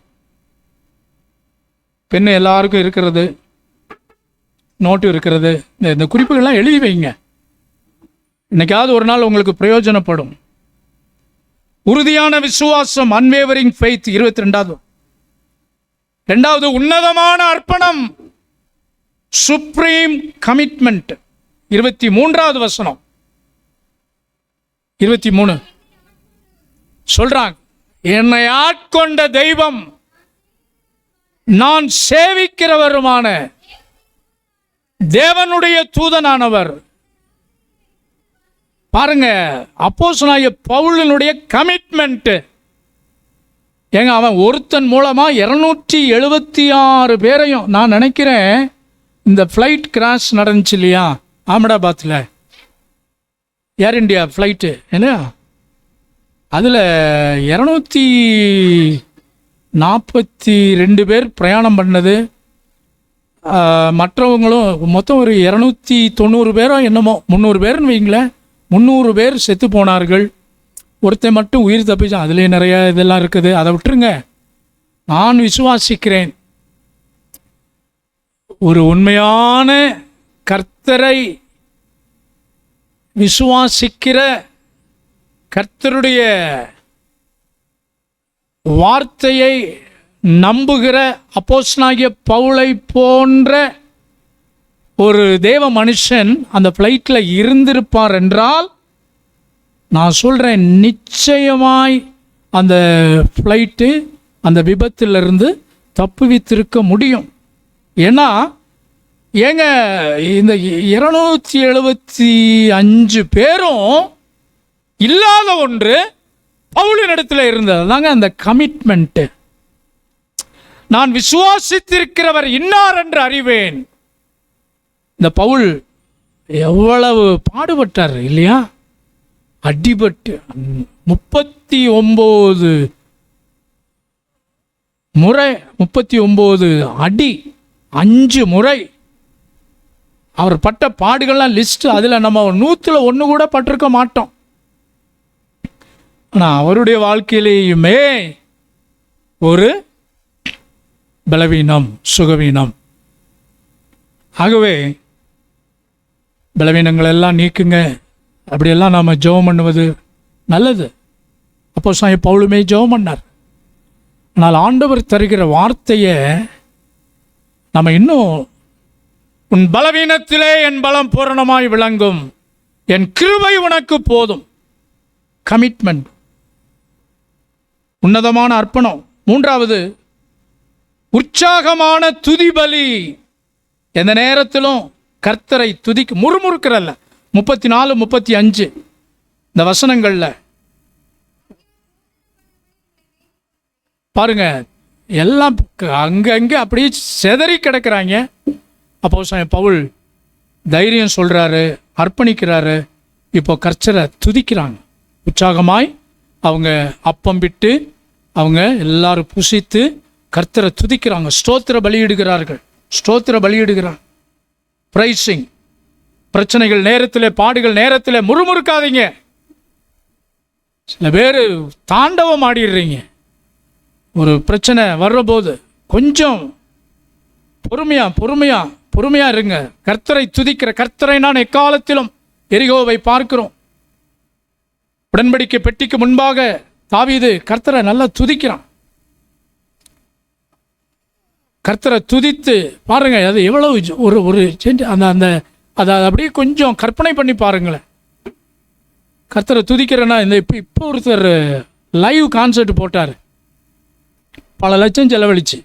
பெண்ணு எல்லாருக்கும் இருக்கிறது, நோட்டு இருக்கிறது. இந்த குறிப்புகள்லாம் எழுதி வைங்க, இன்னைக்காவது ஒரு நாள் உங்களுக்கு பிரயோஜனப்படும். உறுதியான விசுவாசம், அன்வேவரிங் ஃபெய்த். 22வது, இரண்டாவது உன்னதமான அர்ப்பணம், சுப்ரீம் கமிட்மெண்ட். 23வது வசனம், 23 சொல்றாங்க, என்னை ஆட்கொண்ட தெய்வம் நான் சேவிக்கிறவருமான தேவனுடைய தூதனானவர். பாருங்க, அப்போஸ்தலனாகிய பவுலினுடைய கமிட்மெண்ட். ஏங்க, அவன் ஒருத்தன் மூலமா 276 பேரையும், நான் நினைக்கிறேன் இந்த ஃப்ளைட் கிராஷ் நடந்துச்சு இல்லையா அகமதாபாத்தில், ஏர் இண்டியா ஃப்ளைட்டு, என்ன அதில் 242 பேர் பிரயாணம் பண்ணது, மற்றவங்களும் மொத்தம் ஒரு 290 பேரோ என்னமோ, 300 பேர்னு வைங்களேன், 300 பேர் செத்து போனார்கள். ஒருத்தன் மட்டும் உயிர் தப்பிச்சான். அதுலேயே நிறைய இதெல்லாம் இருக்குது, அதை விட்டுருங்க. நான் விசுவாசிக்கிறேன், ஒரு உண்மையான கர்த்தரை விசுவாசிக்கிற, கர்த்தருடைய வார்த்தையை நம்புகிற அப்போஸ்தலனாகிய பவுலை போன்ற ஒரு தேவ மனுஷன் அந்த ஃப்ளைட்டில் இருந்திருப்பார் என்றால், நான் சொல்கிறேன், நிச்சயமாய் அந்த ஃப்ளைட்டு அந்த விபத்திலிருந்து தப்புவித்திருக்க முடியும். ஏன்னா ஏங்க, இந்த 275 பேரும் இல்லாத ஒன்று பவுலின் இடத்துல இருந்தது தாங்க அந்த கமிட்மெண்ட்டு. நான் விசுவாசித்திருக்கிறவர் இன்னார் என்று அறிவேன். இந்த பவுல் எவ்வளவு பாடுபட்டார் இல்லையா? அடிபட்டு 39 முறை, 39 அடி, 5 முறை அவர் பட்ட பாடுகள்லாம் லிஸ்ட். அதில் நம்ம 100ல் 1 கூட பட்டிருக்க மாட்டோம். ஆனால் அவருடைய வாழ்க்கையிலேயுமே ஒரு பலவீனம், சுகவீனம். ஆகவே பலவீனங்கள் எல்லாம் நீக்குங்க, அப்படியெல்லாம் நாம் ஜெபம் பண்ணுவது நல்லது. அப்போஸ்தலனாகிய பவுலுமே ஜெபம் பண்ணார். ஆனால் ஆண்டவர் தருகிற வார்த்தையை நம்ம இன்னும், உன் பலவீனத்திலே என் பலம் பூரணமாய் விளங்கும், என் கிருபை உனக்கு போதும். கமிட்மெண்ட், உன்னதமான அர்ப்பணம். மூன்றாவது உற்சாகமான துதிபலி. எந்த நேரத்திலும் கர்த்தரை துதிக்க முறுமுறுக்கிறல்ல. 34, 35 இந்த வசனங்கள்ல பாருங்க, எல்லாம் அங்கங்கே அப்படியே செதறி கிடக்கிறாங்க. அப்போஸ்தலன் பவுல் தைரியம் சொல்றாரு, அர்ப்பணிக்கிறாரு. இப்போ கர்த்தரை துதிக்கிறாங்க. உற்சாகமாய் அவங்க அப்பம் விட்டு அவங்க எல்லாரும் புசித்து கர்த்தரை துதிக்கிறாங்க. ஸ்தோத்திர பலியிடுகிறார்கள், ஸ்தோத்திர பலியிடுகிறாங்க. பிரைசிங். பிரச்சனைகள் நேரத்தில், பாடுகள் நேரத்தில் முறுமுறுக்காதீங்க. சில பேர் தாண்டவம் ஆடிடுறீங்க. ஒரு பிரச்சனை வர்றபோது கொஞ்சம் பொறுமையா இருங்க. கர்த்தரை துதிக்கிற, கர்த்தரை நான் எக்காலத்திலும் எரிகோவை பார்க்கிறோம். உடன்படிக்கை பெட்டிக்கு முன்பாக தாவீது கர்த்தரை நல்லா துதிக்கிறான். கர்த்தரை துதித்து பாருங்க, அது எவ்வளவு ஒரு அந்த அதை அப்படியே கொஞ்சம் கற்பனை பண்ணி பாருங்களேன். கர்த்தரை துதிக்கிறேன்னா, இந்த இப்போ ஒருத்தர் லைவ் கான்சர்ட் போட்டார், பல லட்சம் செலவழிச்சு.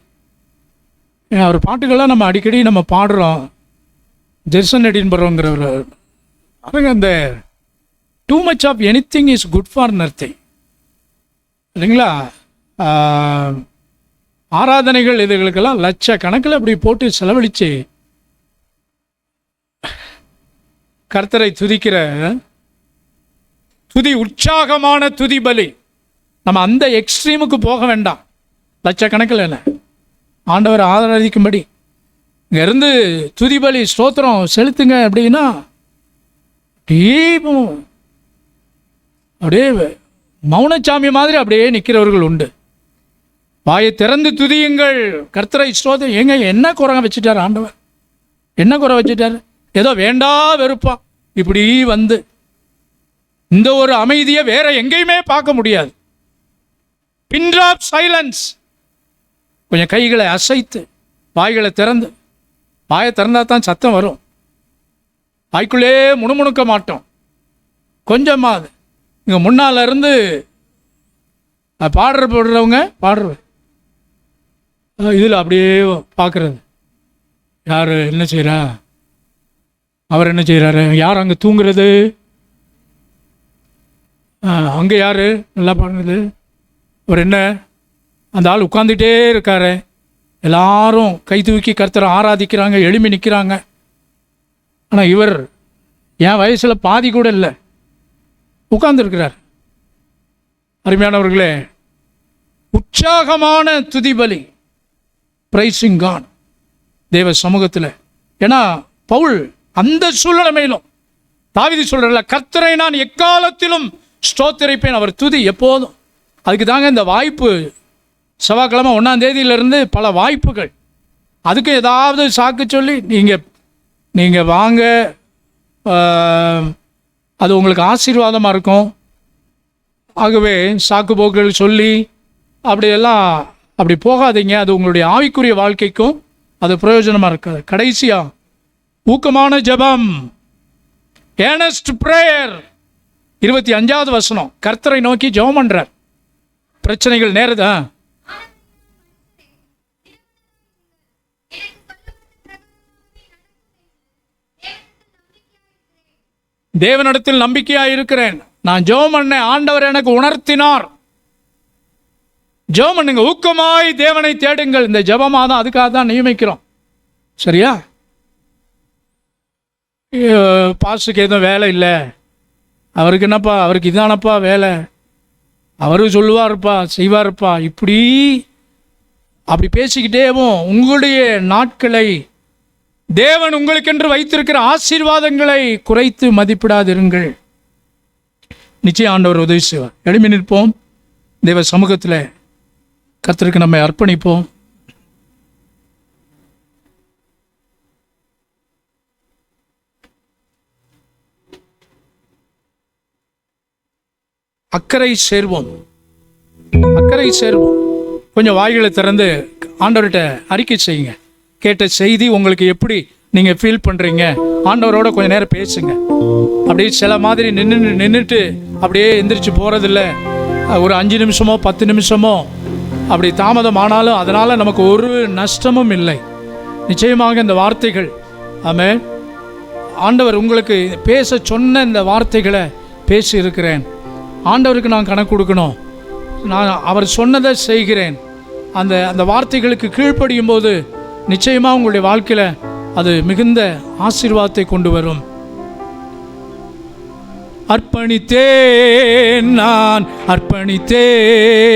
அவர் பாட்டுகள்லாம் நம்ம அடிக்கடி நம்ம பாடுறோம். ஜெர்சன் எடின்பரோங்கிறவர் பாருங்க, அந்த too much of anything is good for nothing இல்லைங்களா? ஆராதனைகள் இதுகளுக்கெல்லாம் லட்சக்கணக்கில் அப்படி போட்டு செலவழித்து கர்த்தரை துதிக்கிற துதி, உற்சாகமான துதி பலி. நம்ம அந்த எக்ஸ்ட்ரீமுக்கு போக வேண்டாம். லட்சக்கணக்கில் என்ன, ஆண்டவர் ஆராதிக்கும்படி இங்கேருந்து துதி பலி ஸ்தோத்திரம் செலுத்துங்க அப்படின்னா அப்படியே மௌனச்சாமி மாதிரி அப்படியே நிற்கிறவர்கள் உண்டு. வாயை திறந்து துதியுங்கள் கர்த்தரை ஸ்தோத்திரம். ஏங்க, என்ன குறை வச்சுட்டார் ஆண்டவர்? என்ன குறை வச்சுட்டார்? ஏதோ வேண்டா வெறுப்பா இப்படி வந்து இந்த ஒரு அமைதியை வேற எங்கேயுமே பார்க்க முடியாது. பின் ட்ராப் சைலன்ஸ். கொஞ்சம் கைகளை அசைத்து வாய்களை திறந்து, வாயை திறந்தால் தான் சத்தம் வரும். வாய்க்குள்ளே முணுமுணுக்க மாட்டோம். கொஞ்சமாவது இங்கே முன்னால் இருந்து போடுறவங்க பாடுறது, இதில் அப்படியே பார்க்குறது, யார் என்ன செய்கிறா, அவர் என்ன செய்கிறாரு, யார் அங்கே தூங்குறது, அங்கே யார் நல்லா பாடுறது, அவர் என்ன, அந்த ஆள் உட்காந்துட்டே இருக்காரு. எல்லாரும் கை தூக்கி கர்த்தரை ஆராதிக்கிறாங்க, எழுப்பி நிற்கிறாங்க. ஆனால் இவர் என் வயசில் பாதி கூட இல்லை, உட்கார்ந்துருக்கிறார். அருமையானவர்களே, உற்சாகமான துதிபலி, பிரைசிங் காட் தேவ சமூகத்தில். ஏன்னா பவுல் அந்த சூழ்நிலையிலும் தாவீது சொல்கிறல, கர்த்தரை நான் எக்காலத்திலும் ஸ்தோத்திரிப்பேன், அவர் துதி எப்போதும். அதுக்கு தாங்க இந்த வாய்ப்பு. செவ்வாய்க்கிழமை 1ஆம் தேதியிலிருந்து பல வாய்ப்புகள். அதுக்கு ஏதாவது சாக்கு சொல்லி நீங்கள் வாங்க, அது உங்களுக்கு ஆசீர்வாதமாக இருக்கும். ஆகவே சாக்கு போக்குகள் சொல்லி அப்படியெல்லாம் அப்படி போகாதீங்க. அது உங்களுடைய ஆவிக்குரிய வாழ்க்கைக்கும் அது பிரயோஜனமாக இருக்காது. கடைசியாக ஊக்கமான ஜெபம், ஏர்னஸ்ட் பிரேயர், 25வது வசனம். கர்த்தரை நோக்கி ஜெபம் பண்றார். பிரச்சனைகள் நேருதா, தேவனிடத்தில் நம்பிக்கையாக இருக்கிறேன், நான் ஜெபம் பண்ணேன், ஆண்டவர் எனக்கு உணர்த்தினார். ஜெபம் பண்ணுங்க, ஊக்கமாய் தேவனை தேடுங்கள். இந்த ஜெபமாக தான், அதுக்காக தான் நியமிக்கிறோம். சரியா? பாஸ்டுக்கு எதுவும் வேலை இல்லை, அவருக்கு என்னப்பா, அவருக்கு இதானப்பா வேலை, அவரு சொல்லுவார்ப்பா செய்வார்ப்பா, அப்படி பேசிக்கிட்டேவும் உங்களுடைய நாட்களை, தேவன் உங்களுக்கென்று வைத்திருக்கிற ஆசீர்வாதங்களை குறைத்து மதிப்பிடாதிருங்கள். நிச்சயம் ஆண்டவர் உதவி செய்வார். எழுப்பி நிற்போம், தேவ சமூகத்தில் கர்த்தருக்கு நம்மை அர்ப்பணிப்போம். அக்கறை சேர்வோம், அக்கறை சேர்வோம். கொஞ்சம் வாய்களை திறந்து ஆண்டவர்கிட்ட அறிக்கை செய்யுங்க. கேட்ட செய்தி உங்களுக்கு எப்படி நீங்கள் ஃபீல் பண்ணுறீங்க, ஆண்டவரோட கொஞ்சம் நேரம் பேசுங்க. அப்படியே சில மாதிரி நின்றுட்டு அப்படியே எந்திரிச்சு போகிறதில்ல. ஒரு 5 நிமிஷமோ 10 நிமிஷமோ அப்படி தாமதம் ஆனாலும் அதனால் நமக்கு ஒரு நஷ்டமும் இல்லை. நிச்சயமாக இந்த வார்த்தைகள், ஆமென், ஆண்டவர் உங்களுக்கு பேச சொன்ன இந்த வார்த்தைகளை பேசி இருக்கிறேன். ஆண்டவருக்கு நான் கணக்கு கொடுக்கணும், நான் அவர் சொன்னதை செய்கிறேன். அந்த வார்த்தைகளுக்கு கீழ்ப்படியும் போது நிச்சயமாக உங்களுடைய வாழ்க்கையில் அது மிகுந்த ஆசீர்வாதத்தை கொண்டு வரும். அர்ப்பணித்தேன், நான் அர்ப்பணித்தேன்.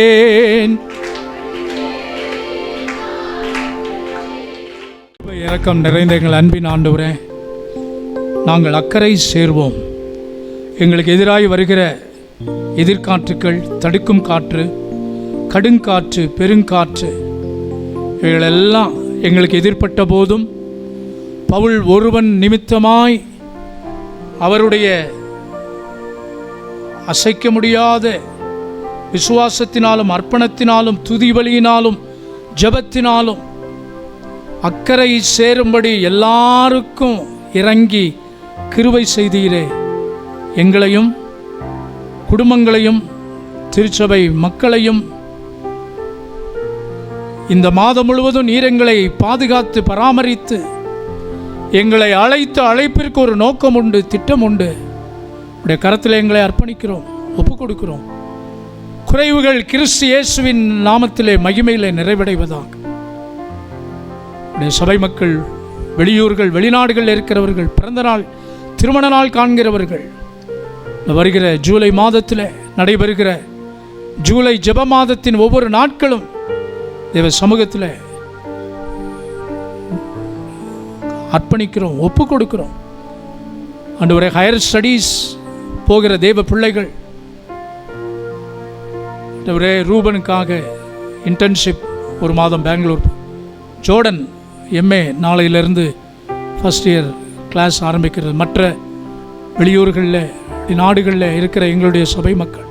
இரக்கம் நிறைந்த எங்கள் அன்பின் ஆண்டவரே, நாங்கள் அக்கறை சேர்வோம். எங்களுக்கு எதிராக வருகிற எதிர்காற்றுக்கள், தடுக்கும் காற்று, கடுங்காற்று, பெருங்காற்று, இவைகளெல்லாம் எங்களுக்கு எதிர்பட்ட போதும் பவுல் ஒருவன் நிமித்தமாய் அவருடைய அசைக்க முடியாத விசுவாசத்தினாலும் அர்ப்பணத்தினாலும் துதிபலியினாலும் ஜெபத்தினாலும் அக்கறை சேரும்படி எல்லாருக்கும் இறங்கி கிருபை செய்தீரே. எங்களையும் குடும்பங்களையும் திருச்சபை மக்களையும் இந்த மாதம் முழுவதும் நீர் எங்களை பாதுகாத்து பராமரித்து எங்களை அழைத்த அழைப்பிற்கு ஒரு நோக்கம் உண்டு, திட்டம் உண்டு. உடைய கரத்தில் எங்களை அர்ப்பணிக்கிறோம், ஒப்புக் கொடுக்கிறோம். குறைவுகள் கிறிஸ்து இயேசுவின் நாமத்திலே மகிமையிலே நிறைவடைவதாக. உடைய சபை மக்கள், வெளியூர்கள் வெளிநாடுகளில் இருக்கிறவர்கள், பிறந்த நாள் திருமண நாள் காண்கிறவர்கள், வருகிற ஜூலை மாதத்தில் நடைபெறுகிற ஜூலை ஜெப மாதத்தின் ஒவ்வொரு நாட்களும் தேவ சமூகத்தில் அர்ப்பணிக்கிறோம், ஒப்புக் கொடுக்கிறோம். ஆண்டவரே, ஹையர் ஸ்டடீஸ் போகிற தேவ பிள்ளைகள், ஆண்டவரே, ரூபனுக்காக இன்டர்ன்ஷிப் ஒரு மாதம் பெங்களூர், ஜோர்டன் எம்ஏ நாளையிலிருந்து ஃபஸ்ட் இயர் கிளாஸ் ஆரம்பிக்கிறது. மற்ற வெளியூர்களில் நாடுகளில் இருக்கிற எங்களுடைய சபை மக்கள்,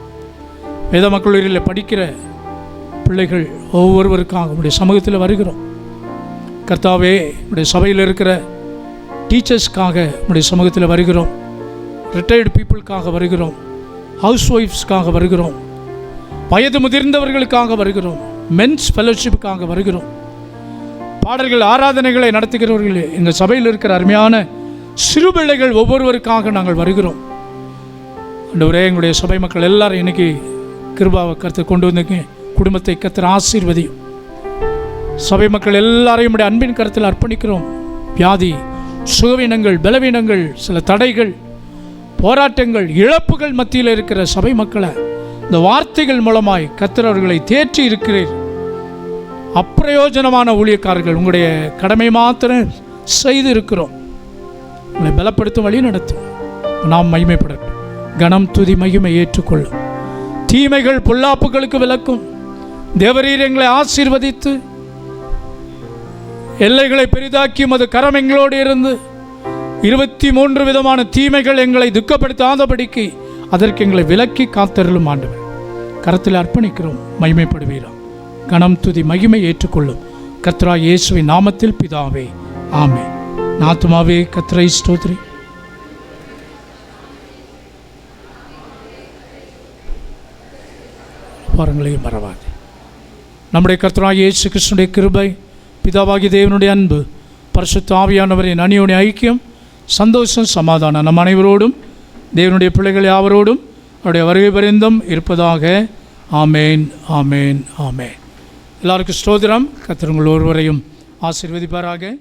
வேத மக்களில் படிக்கிற பிள்ளைகள் ஒவ்வொருவருக்காக உடைய சமூகத்தில் வருகிறோம். கர்த்தாவே, உடைய சபையில் இருக்கிற டீச்சர்ஸ்க்காக உடைய சமூகத்தில் வருகிறோம். ரிட்டையர்டு பீப்புளுக்காக வருகிறோம். ஹவுஸ் ஒய்ஃப்ஸ்க்காக வருகிறோம். வயது முதிர்ந்தவர்களுக்காக வருகிறோம். மென்ஸ் ஃபெலோஷிப்புக்காக வருகிறோம். பாடல்கள் ஆராதனைகளை நடத்துகிறவர்கள் எங்கள் சபையில் இருக்கிற அருமையான சிறு பிள்ளைகள் ஒவ்வொருவருக்காக நாங்கள் வருகிறோம். ஆண்டவரே, எங்களுடைய சபை மக்கள் எல்லாரும் இன்னைக்கு கிருபாவை கர்த்தர் கொண்டு வந்தீங்க. குடும்பத்தை கர்த்தர் ஆசீர்வதியும். சபை மக்கள் எல்லாரையும் உடைய அன்பின் கருத்தில் அர்ப்பணிக்கிறோம். வியாதி, சுகவீனங்கள், பலவீனங்கள், சில தடைகள், போராட்டங்கள், இழப்புகள் மத்தியில் இருக்கிற சபை மக்களை இந்த வார்த்தைகள் மூலமாய் கர்த்தர் அவர்களை தேற்றி இருக்கிறீர். அப்பிரயோஜனமான ஊழியக்காரர்கள் உங்களுடைய கடமை மாத்திரம் செய்து இருக்கிறோம். உங்களை பலப்படுத்தும், வழி நடத்தும். நாம் மகிமைப்படட்டும். கனம், துதி, மகிமை ஏற்றுக்கொள்ளும். தீமைகள் பொல்லாப்புகளுக்கு விலக்கும். தேவரீர் எங்களை ஆசீர்வதித்து எல்லைகளை பெரிதாக்கி மது கரம் எங்களோடு இருந்து 23 விதமான தீமைகள் எங்களை துக்கப்படுத்தாதபடிக்கு அதற்கு எங்களை விலக்கி காத்தருளும். ஆண்டவர் கரத்தில் அர்ப்பணிக்கிறோம். மகிமைப்படுவீரா. கனம், துதி, மகிமை ஏற்றுக்கொள்ளும். கர்த்தராகிய இயேசுவின் நாமத்தில் பிதாவே, ஆமென். ஆத்துமாவே கர்த்தரை ஸ்தோத்திரி. பாருங்களையும் மறவாது. நம்முடைய கர்த்தராகிய இயேசு கிறிஸ்துவின் கிருபை, பிதாவாகிய தேவனுடைய அன்பு, பரிசுத்த ஆவியானவரின் அந்யோன்ய ஐக்கியம், சந்தோஷம், சமாதானம் நம் அனைவரோடும் தேவனுடைய பிள்ளைகள் யாவரோடும் அவருடைய வருகை பரிந்தும் இருப்பதாக. ஆமேன், ஆமேன், ஆமேன். எல்லாருக்கும் ஸ்தோத்திரம். கர்த்தர் உங்கள் ஒருவரையும் ஆசீர்வதிப்பாராக.